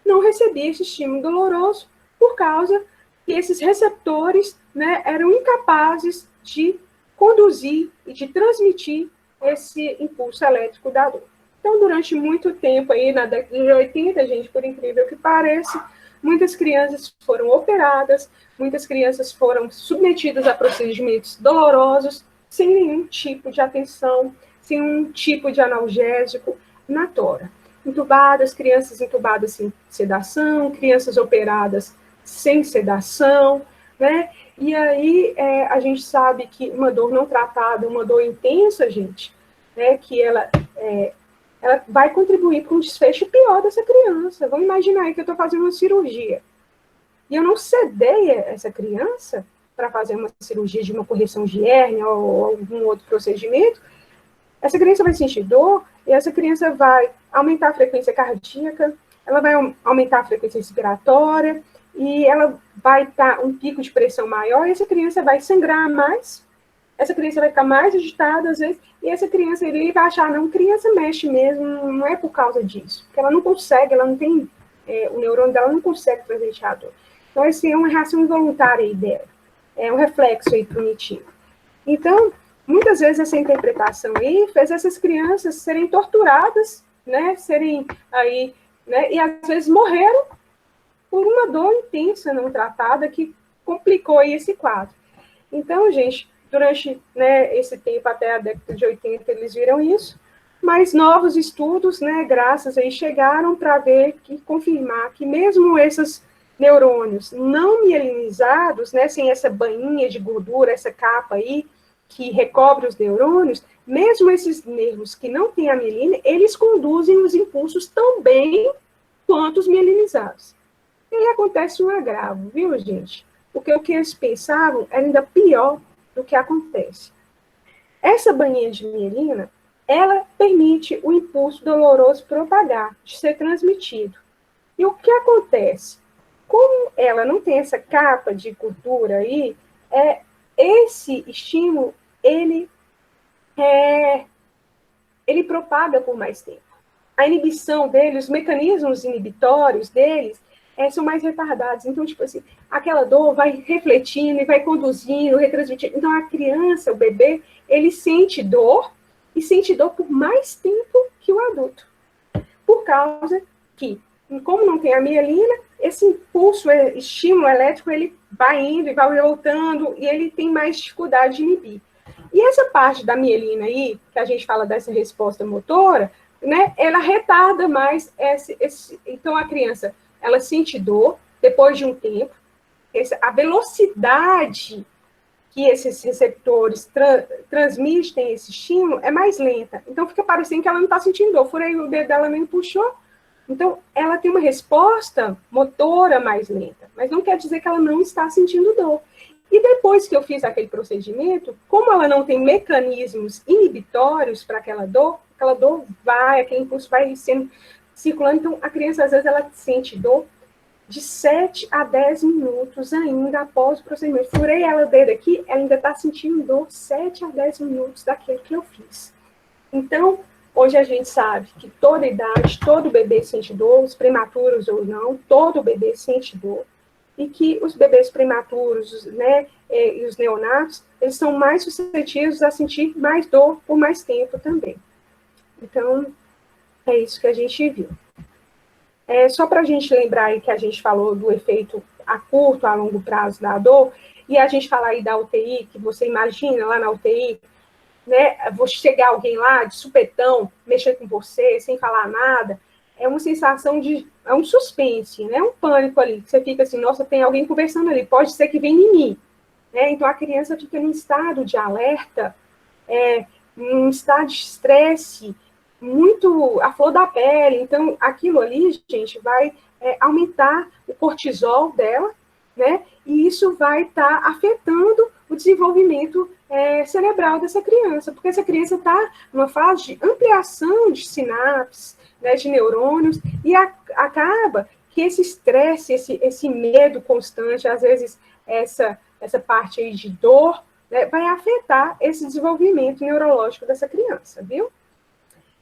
não recebia esse estímulo doloroso por causa que esses receptores, né, eram incapazes de conduzir e de transmitir esse impulso elétrico da dor. Então, durante muito tempo, aí na década de 80, gente, por incrível que pareça, muitas crianças foram operadas, muitas crianças foram submetidas a procedimentos dolorosos, sem nenhum tipo de atenção, sem um tipo de analgésico na tora. Intubadas, crianças intubadas sem sedação, crianças operadas sem sedação, né? E aí a gente sabe que uma dor não tratada, uma dor intensa, gente, né? Que ela vai contribuir para um desfecho pior dessa criança. Vamos imaginar aí que eu estou fazendo uma cirurgia e eu não sedei essa criança para fazer uma cirurgia de uma correção de hérnia ou algum outro procedimento. Essa criança vai sentir dor e essa criança vai aumentar a frequência cardíaca, ela vai aumentar a frequência respiratória e ela vai estar um pico de pressão maior e essa criança vai sangrar mais, essa criança vai ficar mais agitada às vezes e essa criança ele vai achar, não, criança mexe mesmo, não é por causa disso, porque ela não consegue, ela não tem, o neurônio dela não consegue transmitir a dor. Então, essa é uma reação involuntária aí dela, é um reflexo aí punitivo. Então, muitas vezes essa interpretação aí fez essas crianças serem torturadas, né, serem aí, né, e às vezes morreram por uma dor intensa não tratada que complicou aí esse quadro. Então, gente, durante, né, esse tempo até a década de 80 eles viram isso, mas novos estudos, né, graças aí chegaram para ver que confirmar que mesmo esses neurônios não mielinizados, né, sem essa bainha de gordura, essa capa aí que recobre os neurônios, mesmo esses nervos que não têm a mielina, eles conduzem os impulsos tão bem quanto os mielinizados. E aí acontece um agravo, viu, gente? Porque o que eles pensavam era ainda pior do que acontece. Essa bainha de mielina, ela permite o impulso doloroso propagar, de ser transmitido. E o que acontece? Como ela não tem essa capa de gordura aí, esse estímulo, ele propaga por mais tempo. A inibição dele, os mecanismos inibitórios deles, são mais retardados. Então, tipo assim, aquela dor vai refletindo e vai conduzindo, retransmitindo. Então, a criança, o bebê, ele sente dor, e sente dor por mais tempo que o adulto. Por causa que, como não tem a mielina, esse impulso, estímulo elétrico, ele vai indo e vai voltando, e ele tem mais dificuldade de inibir. E essa parte da mielina aí, que a gente fala dessa resposta motora, né, ela retarda mais então a criança, ela sente dor depois de um tempo, a velocidade que esses receptores transmitem esse estímulo é mais lenta. Então, fica parecendo que ela não está sentindo dor. Furei o dedo dela, nem puxou. Então, ela tem uma resposta motora mais lenta. Mas não quer dizer que ela não está sentindo dor. E depois que eu fiz aquele procedimento, como ela não tem mecanismos inibitórios para aquela dor vai, aquele impulso vai sendo circulando. Então, a criança, às vezes, ela sente dor de 7 a 10 minutos ainda após o procedimento. Furei ela o dedo aqui, ela ainda está sentindo dor 7 a 10 minutos daquilo que eu fiz. Então, hoje a gente sabe que toda idade, todo bebê sente dor, os prematuros ou não, todo bebê sente dor, e que os bebês prematuros, né, e os neonatos, eles são mais suscetíveis a sentir mais dor por mais tempo também. Então, é isso que a gente viu. Só para a gente lembrar aí que a gente falou do efeito a curto, a longo prazo da dor, e a gente falar aí da UTI, que você imagina lá na UTI, né, vou chegar alguém lá de supetão, mexer com você, sem falar nada, é uma sensação é um suspense, né, um pânico ali, que você fica assim, nossa, tem alguém conversando ali, pode ser que venha em mim, né, então a criança fica num estado de alerta, num estado de estresse, muito à flor da pele, então aquilo ali, gente, vai aumentar o cortisol dela, né, e isso vai estar afetando o desenvolvimento cerebral dessa criança, porque essa criança está numa fase de ampliação de sinapses, né, de neurônios, e acaba que esse estresse, esse medo constante, às vezes essa parte aí de dor, né, vai afetar esse desenvolvimento neurológico dessa criança, viu?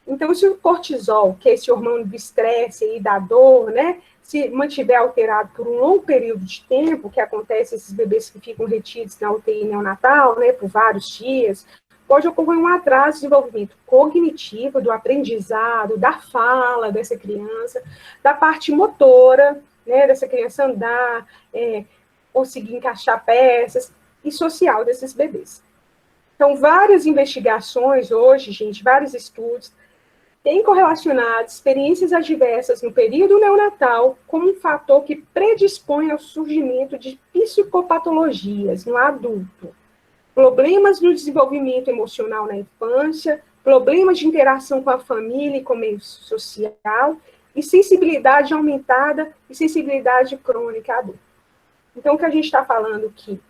Então, se o cortisol, que é esse hormônio do estresse e da dor, né, se mantiver alterado por um longo período de tempo, que acontece esses bebês que ficam retidos na UTI neonatal, né, por vários dias, pode ocorrer um atraso de desenvolvimento cognitivo, do aprendizado, da fala dessa criança, da parte motora, né, dessa criança andar, conseguir encaixar peças, e social desses bebês. Então, várias investigações hoje, gente, vários estudos, têm correlacionado experiências adversas no período neonatal como um fator que predispõe ao surgimento de psicopatologias no adulto, problemas no desenvolvimento emocional na infância, problemas de interação com a família e com o meio social, e sensibilidade aumentada e sensibilidade crônica adulta. Então, o que a gente está falando aqui,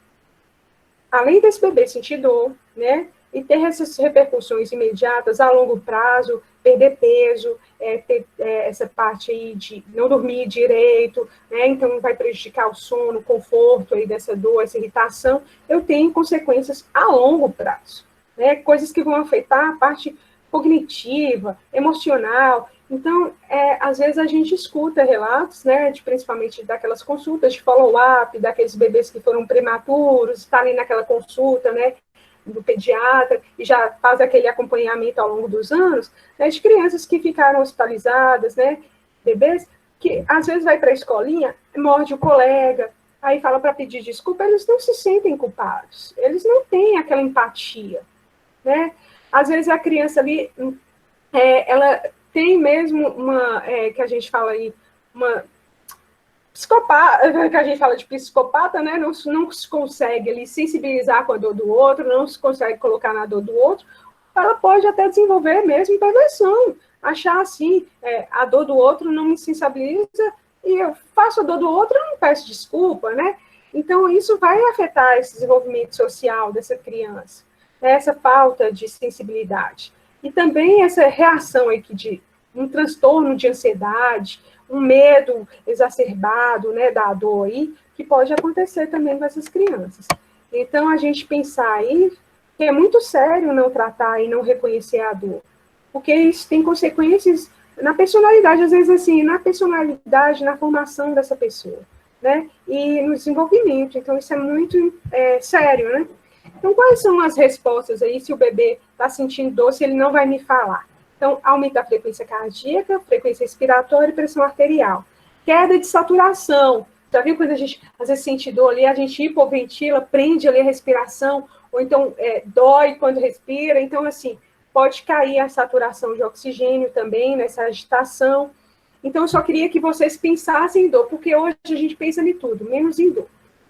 além desse bebê sentir dor, né, e ter essas repercussões imediatas a longo prazo, perder peso, ter essa parte aí de não dormir direito, né, então vai prejudicar o sono, o conforto aí dessa dor, essa irritação, eu tenho consequências a longo prazo, né, coisas que vão afetar a parte cognitiva, emocional. Então, às vezes a gente escuta relatos, né, principalmente daquelas consultas de follow-up, daqueles bebês que foram prematuros, está ali naquela consulta, né, do pediatra, e já faz aquele acompanhamento ao longo dos anos, né, de crianças que ficaram hospitalizadas, né, bebês, que às vezes vai para a escolinha, morde o colega, aí fala para pedir desculpa, eles não se sentem culpados, eles não têm aquela empatia, né, às vezes a criança ali, ela tem mesmo uma, que a gente fala aí, uma psicopata, que a gente fala de psicopata, né, não se consegue ali sensibilizar com a dor do outro, não se consegue colocar na dor do outro, ela pode até desenvolver mesmo perversão, achar assim, a dor do outro não me sensibiliza, e eu faço a dor do outro, eu não peço desculpa, né, então isso vai afetar esse desenvolvimento social dessa criança, né? Essa falta de sensibilidade, e também essa reação aqui de um transtorno de ansiedade, um medo exacerbado, né, da dor aí, que pode acontecer também com essas crianças. Então, a gente pensar aí que é muito sério não tratar e não reconhecer a dor, porque isso tem consequências na personalidade, às vezes assim, na personalidade, na formação dessa pessoa, né, e no desenvolvimento. Então, isso é muito sério, né. Então, quais são as respostas aí se o bebê está sentindo dor, se ele não vai me falar? Então, aumenta a frequência cardíaca, frequência respiratória e pressão arterial. Queda de saturação. Já viu quando a gente, às vezes, sente dor ali, a gente hipoventila, prende ali a respiração, ou então dói quando respira. Então, assim, pode cair a saturação de oxigênio também nessa agitação. Então, eu só queria que vocês pensassem em dor, porque hoje a gente pensa em tudo, menos em dor.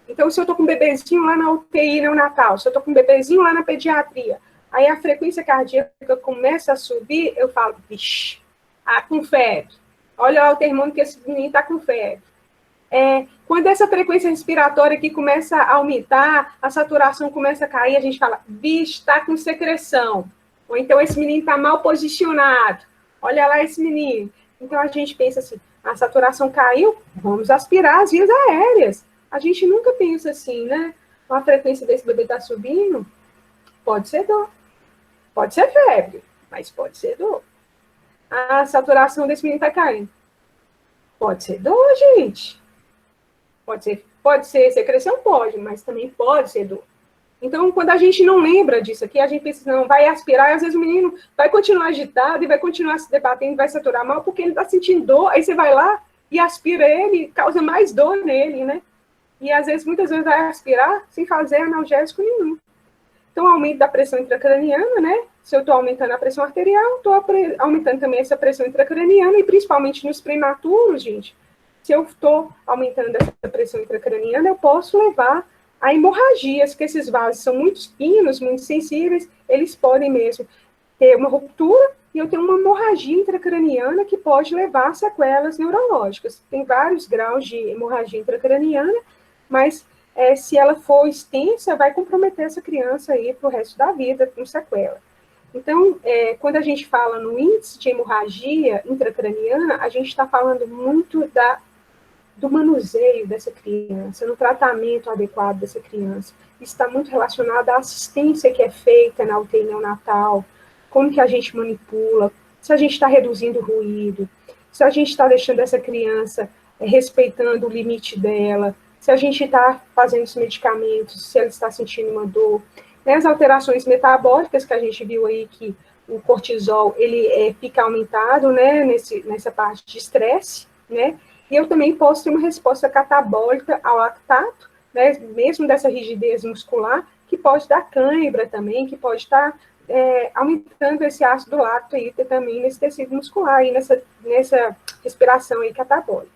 Então, se eu estou com um bebezinho lá na UTI neonatal, se eu estou com um bebezinho lá na pediatria, aí a frequência cardíaca começa a subir, eu falo, vixe, com febre. Olha o termômetro que esse menino está com febre. Quando essa frequência respiratória aqui começa a aumentar, a saturação começa a cair, a gente fala, vixe, está com secreção. Ou então, esse menino está mal posicionado. Olha lá esse menino. Então, a gente pensa assim, a saturação caiu, vamos aspirar as vias aéreas. A gente nunca pensa assim, né? A frequência desse bebê está subindo, pode ser dor. Pode ser febre, mas pode ser dor. A saturação desse menino está caindo. Pode ser dor, gente. Pode ser secreção? Pode, mas também pode ser dor. Então, quando a gente não lembra disso aqui, a gente pensa, não, vai aspirar, e às vezes o menino vai continuar agitado e vai continuar se debatendo, vai saturar mal, porque ele está sentindo dor, aí você vai lá e aspira ele, causa mais dor nele, né? E às vezes, muitas vezes, vai aspirar sem fazer analgésico nenhum. Então, aumento da pressão intracraniana, né? Se eu estou aumentando a pressão arterial, estou aumentando também essa pressão intracraniana, e principalmente nos prematuros, gente, se eu estou aumentando essa pressão intracraniana, eu posso levar a hemorragias, que esses vasos são muito finos, muito sensíveis, eles podem mesmo ter uma ruptura e eu tenho uma hemorragia intracraniana que pode levar a sequelas neurológicas. Tem vários graus de hemorragia intracraniana, mas se ela for extensa, vai comprometer essa criança aí para o resto da vida com sequela. Então, quando a gente fala no índice de hemorragia intracraniana, a gente está falando muito do manuseio dessa criança, no tratamento adequado dessa criança. Isso está muito relacionado à assistência que é feita na UTI neonatal, como que a gente manipula, se a gente está reduzindo o ruído, se a gente está deixando essa criança respeitando o limite dela, se a gente está fazendo os medicamentos, se ela está sentindo uma dor. Né, as alterações metabólicas que a gente viu aí, que o cortisol, ele fica aumentado, né, nessa parte de estresse, né, e eu também posso ter uma resposta catabólica ao lactato, né, mesmo dessa rigidez muscular, que pode dar cãibra também, que pode estar aumentando esse ácido lático aí também nesse tecido muscular, aí nessa respiração aí catabólica.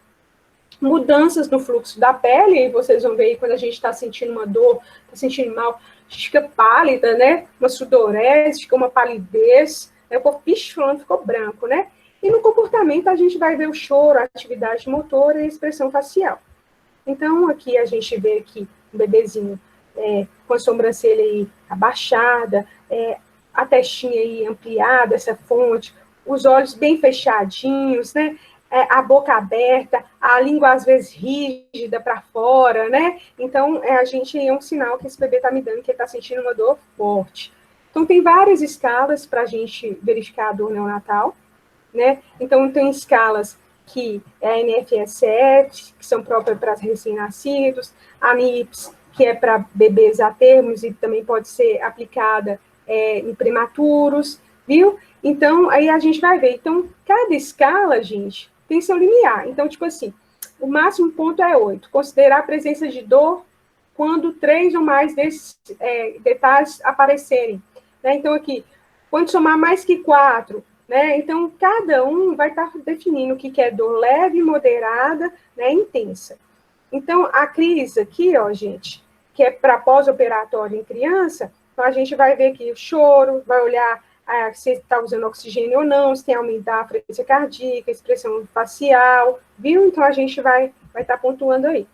Mudanças no fluxo da pele, aí vocês vão ver aí quando a gente está sentindo uma dor, está sentindo mal, a gente fica pálida, né, uma sudorese, fica uma palidez, né, o corpo fulano ficou branco, né, e no comportamento a gente vai ver o choro, a atividade motora e a expressão facial. Então, aqui a gente vê aqui um bebezinho com a sobrancelha aí abaixada, a testinha aí ampliada, essa fonte, os olhos bem fechadinhos, né, a boca aberta, a língua às vezes rígida para fora, né, então a gente é um sinal que esse bebê está me dando que ele está sentindo uma dor forte. Então, tem várias escalas para a gente verificar a dor neonatal, né? Então, tem escalas que é a NFS7, que são próprias para recém-nascidos, a NIPS, que é para bebês a termos e também pode ser aplicada em prematuros, viu? Então, aí a gente vai ver. Então, cada escala, gente, tem seu limiar. Então, tipo assim, o máximo ponto é 8. Considerar a presença de dor quando 3 ou mais desses detalhes aparecerem. Né? Então, aqui, quando somar mais que 4, né? Então, cada um vai estar definindo o que é dor leve, moderada, né, intensa. Então, a crise aqui, ó, gente, que é para pós-operatório em criança, então a gente vai ver aqui o choro, vai olhar se está usando oxigênio ou não, se tem aumentar a frequência cardíaca, a expressão facial, viu? Então, a gente vai estar pontuando aí.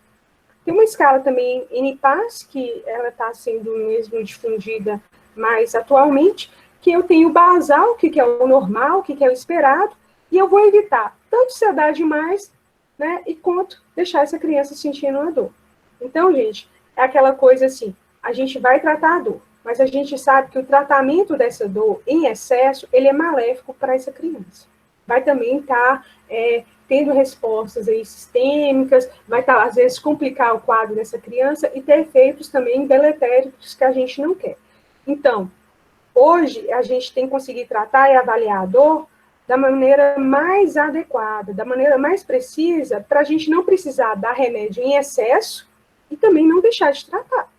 Tem uma escala também NPAS, que ela está sendo mesmo difundida mais atualmente, que eu tenho o basal, que é o normal, que é o esperado, e eu vou evitar tanto se dar demais, né, e quanto deixar essa criança sentindo uma dor. Então, gente, é aquela coisa assim, a gente vai tratar a dor, mas a gente sabe que o tratamento dessa dor em excesso, ele é maléfico para essa criança. Vai também estar tendo respostas aí sistêmicas, vai estar, às vezes, complicar o quadro dessa criança e ter efeitos também deletéricos que a gente não quer. Então, hoje, a gente tem que conseguir tratar e avaliar a dor da maneira mais adequada, da maneira mais precisa, para a gente não precisar dar remédio em excesso e também não deixar de tratar.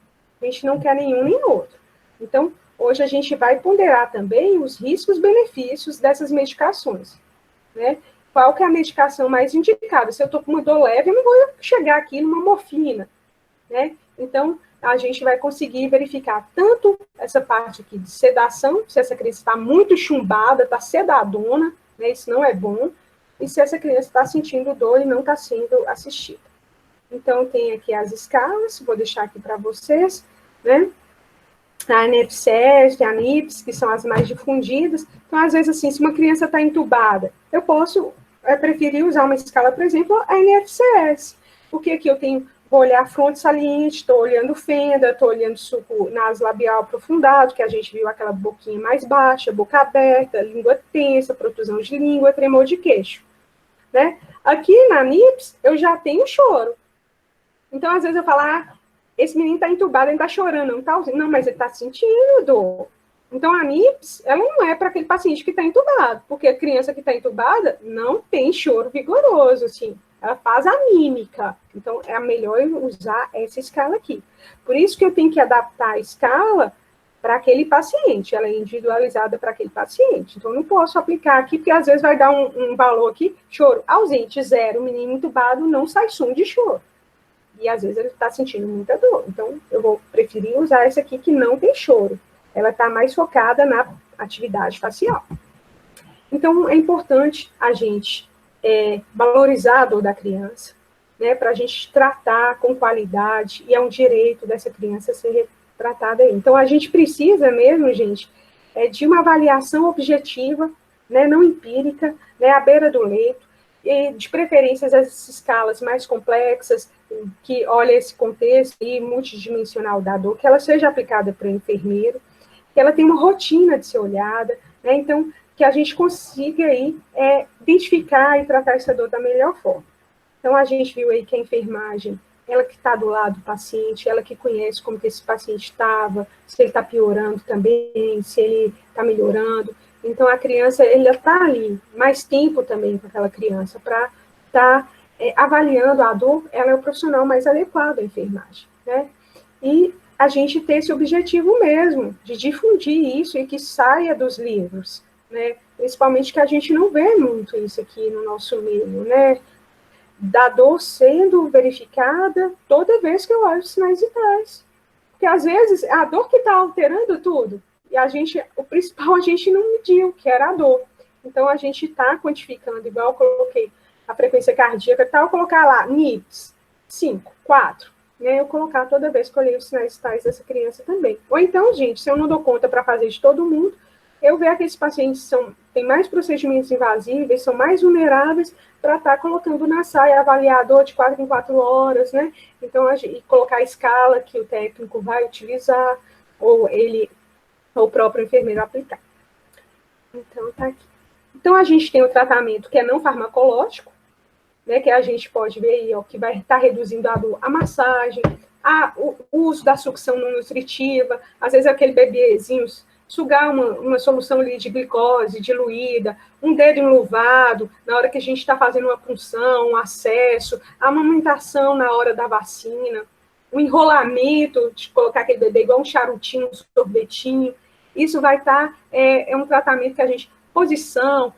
A gente não quer nenhum nem outro. Então, hoje a gente vai ponderar também os riscos e benefícios dessas medicações, né? Qual que é a medicação mais indicada? Se eu estou com uma dor leve, eu não vou chegar aqui numa morfina, né? Então, a gente vai conseguir verificar tanto essa parte aqui de sedação, se essa criança está muito chumbada, está sedadona, né? Isso não é bom, e se essa criança está sentindo dor e não está sendo assistida. Então, tem aqui as escalas, vou deixar aqui para vocês, né? A ANFCS, a NIPS, que são as mais difundidas. Então, às vezes, assim, se uma criança está entubada, eu posso preferir usar uma escala, por exemplo, a NFCS, porque aqui eu tenho, vou olhar fronte saliente, estou olhando fenda, estou olhando suco naso-labial aprofundado, que a gente viu aquela boquinha mais baixa, boca aberta, língua tensa, protusão de língua, tremor de queixo, né? Aqui na NIPS, eu já tenho choro. Então, às vezes eu falo, esse menino está entubado, ele está chorando, não está usando. Não, mas ele está sentindo dor. Então, a NIPS, ela não é para aquele paciente que está entubado, porque a criança que está entubada não tem choro vigoroso, assim. Ela faz a mímica. Então, é melhor usar essa escala aqui. Por isso que eu tenho que adaptar a escala para aquele paciente. Ela é individualizada para aquele paciente. Então, eu não posso aplicar aqui, porque às vezes vai dar um valor aqui, choro ausente, 0. O menino entubado não sai som de choro. E às vezes ele está sentindo muita dor. Então, eu vou preferir usar essa aqui que não tem choro. Ela está mais focada na atividade facial. Então, é importante a gente valorizar a dor da criança, né, para a gente tratar com qualidade, e é um direito dessa criança ser tratada aí. Então, a gente precisa mesmo, gente, de uma avaliação objetiva, né, não empírica, né, à beira do leito, e de preferência essas escalas mais complexas, que olha esse contexto e multidimensional da dor, que ela seja aplicada para o enfermeiro, que ela tenha uma rotina de ser olhada, né? Então, que a gente consiga aí identificar e tratar essa dor da melhor forma. Então, a gente viu aí que a enfermagem, ela que está do lado do paciente, ela que conhece como que esse paciente estava, se ele está piorando também, se ele está melhorando. Então, a criança, ela está ali mais tempo também com aquela criança para estar avaliando a dor, ela é o profissional mais adequado à enfermagem, né? E a gente ter esse objetivo mesmo, de difundir isso e que saia dos livros, né? Principalmente que a gente não vê muito isso aqui no nosso meio, né? Da dor sendo verificada toda vez que eu olho os sinais vitais. Porque, às vezes, é a dor que está alterando tudo. E o principal a gente não mediu, que era a dor. Então, a gente está quantificando, igual eu coloquei a frequência cardíaca, tal, colocar lá, NIPS, 5, 4, né? Eu colocar toda vez que eu olhei os sinais vitais dessa criança também. Ou então, gente, se eu não dou conta para fazer de todo mundo, eu ver que esses pacientes têm mais procedimentos invasíveis, são mais vulneráveis para estar colocando na saia avaliador de 4 em 4 horas, né? Então, e colocar a escala que o técnico vai utilizar, ou o próprio enfermeiro aplicar. Então, tá aqui. Então, a gente tem o tratamento que é não farmacológico, né, que a gente pode ver aí, ó, que vai estar reduzindo a dor, a massagem, o uso da sucção não nutritiva, às vezes aquele bebezinho sugar uma solução ali de glicose diluída, um dedo enluvado, na hora que a gente está fazendo uma punção, um acesso, a amamentação na hora da vacina, o enrolamento, de colocar aquele bebê igual um charutinho, um sorvetinho, isso vai estar, é um tratamento que a gente, posição,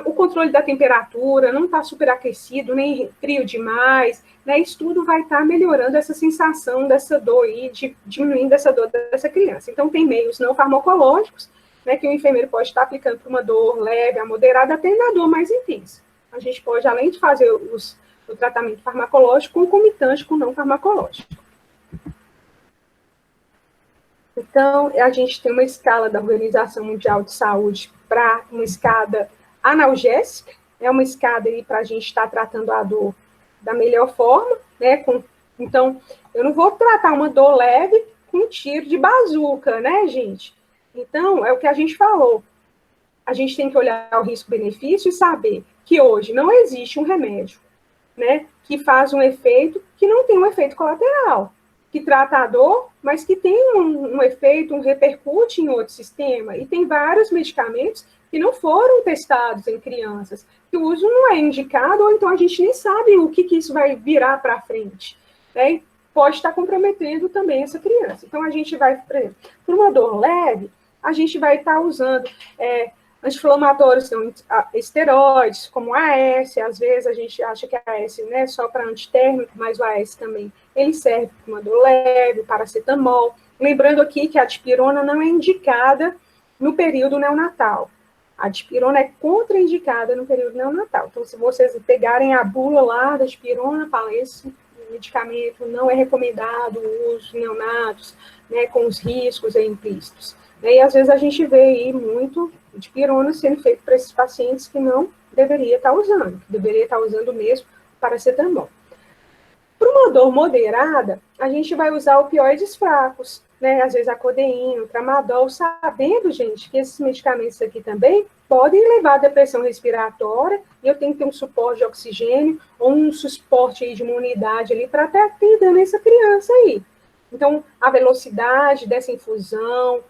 o controle da temperatura, não está superaquecido, nem frio demais, né? Isso tudo vai estar melhorando essa sensação dessa dor aí, diminuindo essa dor dessa criança. Então, tem meios não farmacológicos, né, que o enfermeiro pode estar aplicando para uma dor leve, a moderada, até na dor mais intensa. A gente pode, além de fazer o tratamento farmacológico, concomitante com não farmacológico. Então, a gente tem uma escala da Organização Mundial de Saúde para uma escada analgésica, é uma escada aí para a gente estar tratando a dor da melhor forma, né? Então, eu não vou tratar uma dor leve com um tiro de bazuca, né, gente? Então, é o que a gente falou. A gente tem que olhar o risco-benefício e saber que hoje não existe um remédio, né, que faz um efeito que não tem um efeito colateral, que trata a dor, mas que tem um efeito, repercute em outro sistema. E tem vários medicamentos que não foram testados em crianças, que o uso não é indicado, ou então a gente nem sabe o que isso vai virar para frente, né? pode estar comprometendo também essa criança. Então, a gente vai, por exemplo, para uma dor leve, a gente vai estar usando anti-inflamatórios, esteroides, como o AS, às vezes a gente acha que a AS não é só para antitérmico, mas o AS também, ele serve para uma dor leve, paracetamol. Lembrando aqui que a dipirona não é indicada no período neonatal. A dipirona é contraindicada no período neonatal. Então, se vocês pegarem a bula lá da dipirona, fala, esse medicamento não é recomendado o uso em neonatos, né, com os riscos implícitos. E às vezes a gente vê aí muito dipirona sendo feito para esses pacientes que não deveria estar usando, que deveria estar usando mesmo paracetamol. Para uma dor moderada, a gente vai usar opioides fracos, né? Às vezes a codeína, o tramadol, sabendo, gente, que esses medicamentos aqui também podem levar à depressão respiratória, e eu tenho que ter um suporte de oxigênio, ou um suporte aí de imunidade ali, para estar atendendo essa criança aí. Então, a velocidade dessa infusão,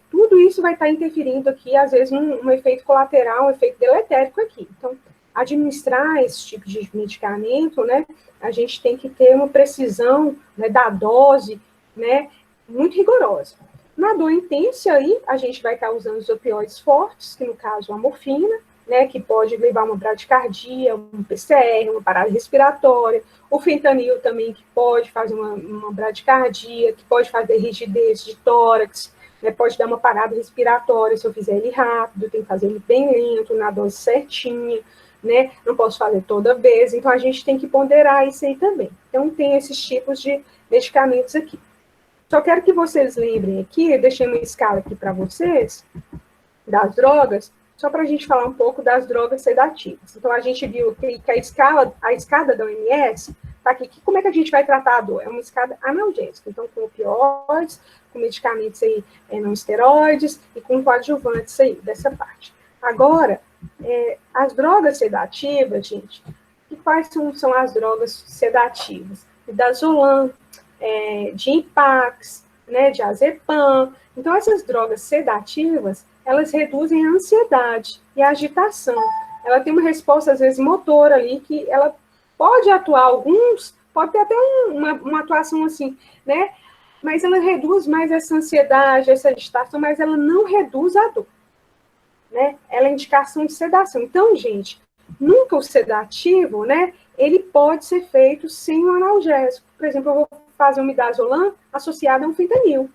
tudo isso vai estar interferindo aqui, às vezes, num efeito colateral, um efeito deletérico aqui. Então, administrar esse tipo de medicamento, né, a gente tem que ter uma precisão, né, da dose, né, muito rigorosa. Na dor intensa, aí, a gente vai estar usando os opioides fortes, que no caso a morfina, né, que pode levar a uma bradicardia, um PCR, uma parada respiratória, o fentanil também, que pode fazer uma bradicardia, que pode fazer rigidez de tórax, né, pode dar uma parada respiratória se eu fizer ele rápido, tem que fazer ele bem lento, na dose certinha, né, não posso fazer toda vez, então a gente tem que ponderar isso aí também. Então, tem esses tipos de medicamentos aqui. Só quero que vocês lembrem aqui, eu deixei uma escala aqui para vocês, das drogas, só para a gente falar um pouco das drogas sedativas. Então, a gente viu que a escada da OMS, tá aqui, como é que a gente vai tratar a dor? É uma escada analgésica, então, com opioides, com medicamentos aí, não esteroides, e com coadjuvantes aí, dessa parte. Agora, as drogas sedativas, gente, e quais são as drogas sedativas? Midazolam, de Impax, né, de azepam. Então, essas drogas sedativas, elas reduzem a ansiedade e a agitação. Ela tem uma resposta, às vezes, motora ali, que ela pode atuar, alguns, pode ter até uma atuação assim, né, mas ela reduz mais essa ansiedade, essa agitação, mas ela não reduz a dor, né, ela é indicação de sedação. Então, gente, nunca o sedativo, né, ele pode ser feito sem um analgésico. Por exemplo, eu vou fazer um midazolam associado a um fentanil.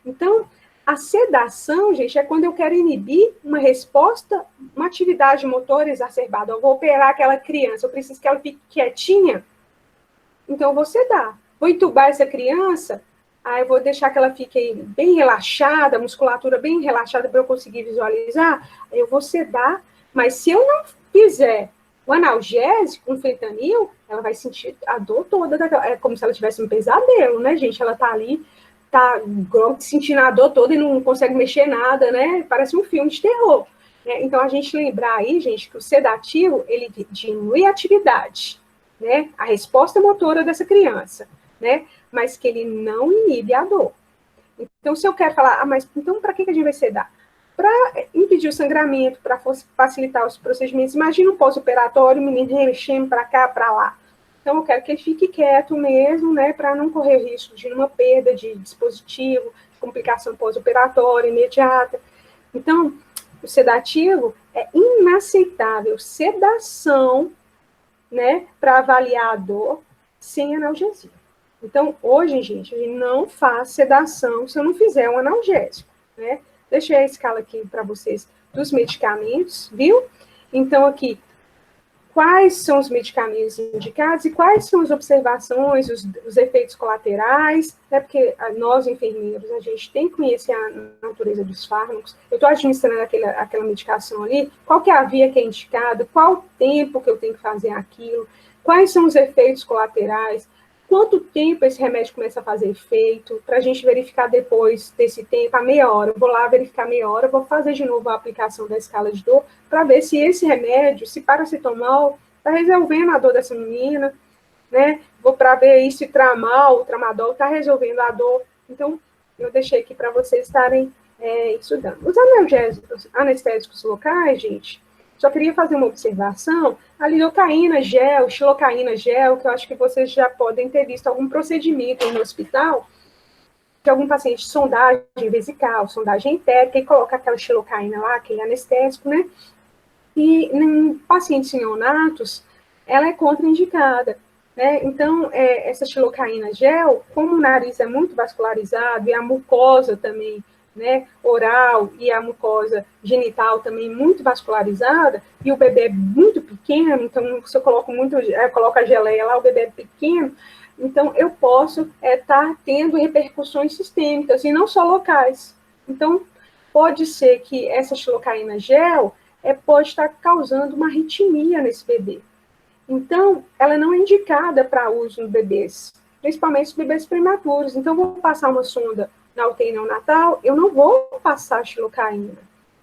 Então, a sedação, gente, é quando eu quero inibir uma resposta, uma atividade motora exacerbada. Eu vou operar aquela criança, eu preciso que ela fique quietinha, então eu vou sedar. Vou entubar essa criança, aí eu vou deixar que ela fique bem relaxada, a musculatura bem relaxada para eu conseguir visualizar, aí eu vou sedar, mas se eu não fizer o analgésico, um fentanil, ela vai sentir a dor toda, é como se ela tivesse um pesadelo, né, gente? Ela tá ali, tá sentindo a dor toda e não consegue mexer nada, né? Parece um filme de terror. Né? Então, a gente lembrar aí, gente, que o sedativo, ele diminui a atividade, né? A resposta motora dessa criança, né? Mas que ele não inibe a dor. Então, se eu quero falar, mas então para que a gente vai sedar? Para impedir o sangramento, para facilitar os procedimentos. Imagina um pós-operatório, o menino remexendo para cá, para lá. Então, eu quero que ele fique quieto mesmo, né, para não correr risco de uma perda de dispositivo, complicação pós-operatória imediata. Então, o sedativo é inaceitável sedação, né, para avaliar a dor sem analgesia. Então, hoje, gente, a gente não faz sedação se eu não fizer um analgésico, né? Deixei a escala aqui para vocês dos medicamentos, viu? Então, aqui, quais são os medicamentos indicados e quais são as observações, os efeitos colaterais, né? Porque nós, enfermeiros, a gente tem que conhecer a natureza dos fármacos. Eu estou administrando aquela medicação ali, qual que é a via que é indicada, qual o tempo que eu tenho que fazer aquilo, quais são os efeitos colaterais, quanto tempo esse remédio começa a fazer efeito, para a gente verificar depois desse tempo, a meia hora. Eu vou lá verificar meia hora, vou fazer de novo a aplicação da escala de dor, para ver se esse remédio, se paracetamol, está resolvendo a dor dessa menina, né? Vou para ver aí se tramal, o tramadol está resolvendo a dor. Então, eu deixei aqui para vocês estarem estudando. Os analgésicos, anestésicos locais, gente, Só queria fazer uma observação, a lidocaína gel, xilocaína gel, que eu acho que vocês já podem ter visto algum procedimento no hospital, que algum paciente sondagem vesical, sondagem entérica, e coloca aquela xilocaína lá, aquele anestésico, né? E em pacientes neonatos, ela é contraindicada, né? Então, essa xilocaína gel, como o nariz é muito vascularizado e a mucosa também, né, oral e a mucosa genital também muito vascularizada, e o bebê é muito pequeno, então se eu coloco a geleia lá, o bebê é pequeno, então eu posso estar tendo repercussões sistêmicas e não só locais. Então, pode ser que essa xilocaína gel pode estar causando uma arritmia nesse bebê. Então, ela não é indicada para uso em bebês, principalmente os bebês prematuros. Então, vou passar uma sonda na UTI neonatal, eu não vou passar xilocaína.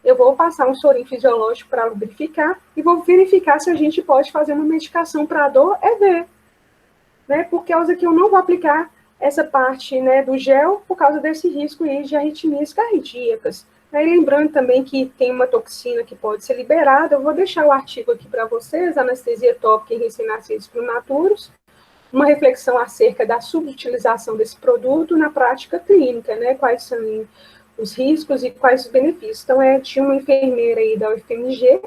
Eu vou passar um sorinho fisiológico para lubrificar e vou verificar se a gente pode fazer uma medicação para dor, ver. Né? Por causa que eu não vou aplicar essa parte, né, do gel por causa desse risco aí de arritmias cardíacas. E lembrando também que tem uma toxina que pode ser liberada, eu vou deixar o artigo aqui para vocês, anestesia tópica em recém-nascidos prematuros, uma reflexão acerca da subutilização desse produto na prática clínica, né, quais são os riscos e quais os benefícios. Então, de uma enfermeira aí da UFMG,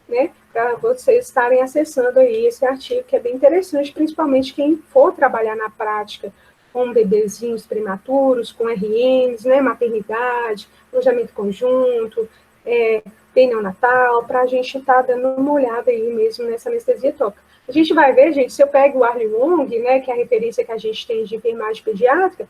né, para vocês estarem acessando aí esse artigo, que é bem interessante, principalmente quem for trabalhar na prática com bebezinhos prematuros, com RNs, né, maternidade, alojamento conjunto, bem neonatal, para a gente estar dando uma olhada aí mesmo nessa anestesia tópica. A gente vai ver, gente, se eu pego o Arlie Wong, né, que é a referência que a gente tem de enfermagem pediátrica,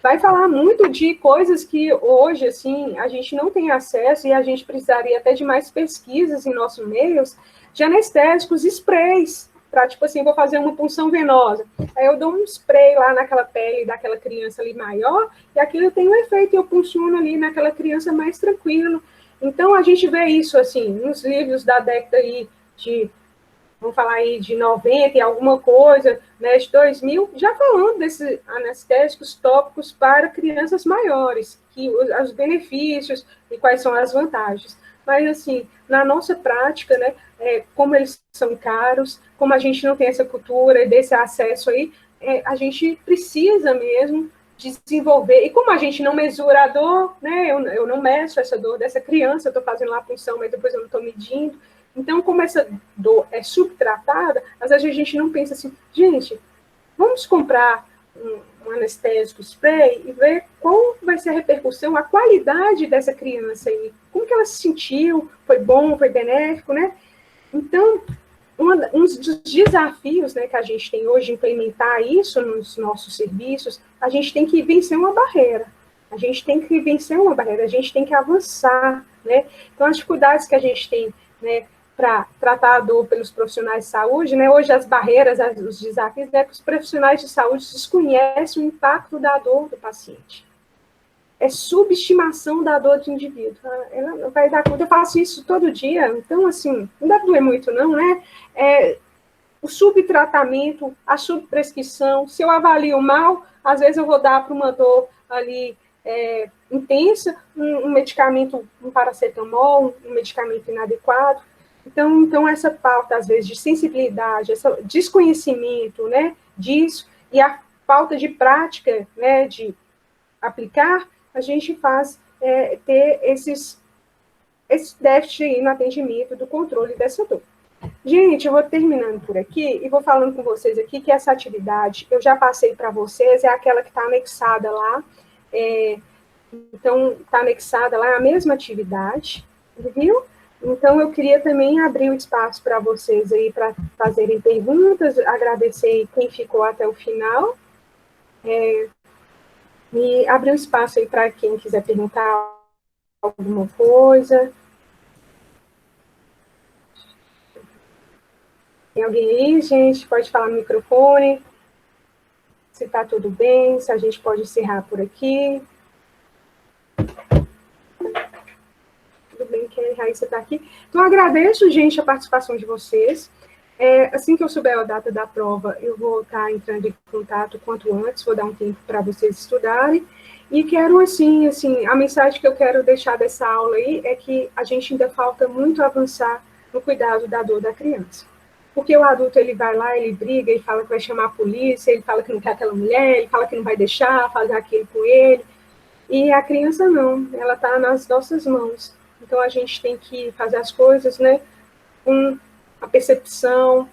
vai falar muito de coisas que hoje, assim, a gente não tem acesso e a gente precisaria até de mais pesquisas em nossos meios, de anestésicos, sprays, para, tipo assim, vou fazer uma punção venosa. Aí eu dou um spray lá naquela pele daquela criança ali maior, e aquilo tem um efeito, e eu funciono ali naquela criança mais tranquilo. Então, a gente vê isso, assim, nos livros da década aí vamos falar aí de 90 e alguma coisa, né, de 2000, já falando desses anestésicos tópicos para crianças maiores, que os benefícios e quais são as vantagens. Mas, assim, na nossa prática, né, como eles são caros, como a gente não tem essa cultura, desse acesso aí, a gente precisa mesmo desenvolver, e como a gente não mesura a dor, né, eu não meço essa dor dessa criança, eu estou fazendo lá a punção, mas depois eu não estou medindo. Então, como essa dor é subtratada, às vezes a gente não pensa assim, gente, vamos comprar um anestésico spray e ver qual vai ser a repercussão, a qualidade dessa criança aí, como que ela se sentiu, foi bom, foi benéfico, né? Então, um dos desafios, né, que a gente tem hoje, implementar isso nos nossos serviços, a gente tem que vencer uma barreira. A gente tem que vencer uma barreira, a gente tem que avançar, né? Então, as dificuldades que a gente tem, né, para tratar a dor pelos profissionais de saúde, né? Hoje as barreiras, os desafios, é que os profissionais de saúde desconhecem o impacto da dor do paciente. É subestimação da dor do indivíduo. Ela vai dar conta, eu faço isso todo dia, então, assim, não deve doer muito, não, né? O subtratamento, a subprescrição, se eu avalio mal, às vezes eu vou dar para uma dor ali intensa, um medicamento, um paracetamol, um medicamento inadequado. Então, essa pauta, às vezes, de sensibilidade, esse desconhecimento, né, disso, e a falta de prática, né, de aplicar, a gente faz ter esse déficit aí no atendimento do controle dessa dor. Gente, eu vou terminando por aqui e vou falando com vocês aqui que essa atividade, eu já passei para vocês, é aquela que está anexada lá, então, está anexada lá a mesma atividade, viu? Então, eu queria também abrir o espaço para vocês aí, para fazerem perguntas, agradecer quem ficou até o final, e abrir o espaço aí para quem quiser perguntar alguma coisa. Tem alguém aí, gente? Pode falar no microfone, se está tudo bem, se a gente pode encerrar por aqui. Tudo bem que a Raíssa está aqui. Então, agradeço, gente, a participação de vocês. Assim que eu souber a data da prova, eu vou estar entrando em contato quanto antes, vou dar um tempo para vocês estudarem. E quero, assim, a mensagem que eu quero deixar dessa aula aí é que a gente ainda falta muito avançar no cuidado da dor da criança. Porque o adulto, ele vai lá, ele briga, ele fala que vai chamar a polícia, ele fala que não quer aquela mulher, ele fala que não vai deixar fazer aquilo com ele. E a criança não, ela está nas nossas mãos. Então, a gente tem que fazer as coisas, né, com a percepção,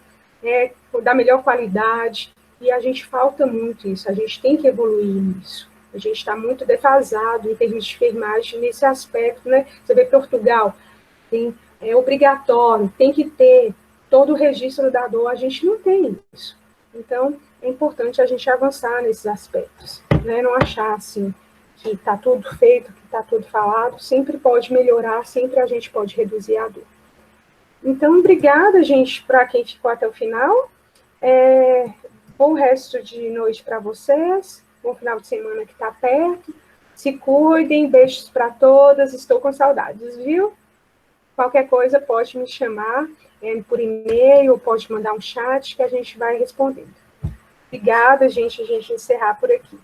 da melhor qualidade, e a gente falta muito isso, a gente tem que evoluir nisso. A gente está muito defasado em termos de enfermagem nesse aspecto, né? Você vê Portugal, é obrigatório, tem que ter todo o registro da dor, a gente não tem isso. Então, é importante a gente avançar nesses aspectos, né? Não achar, assim, que está tudo feito, que está tudo falado, sempre pode melhorar, sempre a gente pode reduzir a dor. Então, obrigada, gente, para quem ficou até o final. Bom resto de noite para vocês, bom final de semana que está perto. Se cuidem, beijos para todas, estou com saudades, viu? Qualquer coisa pode me chamar por e-mail, pode mandar um chat que a gente vai respondendo. Obrigada, gente, a gente encerrar por aqui.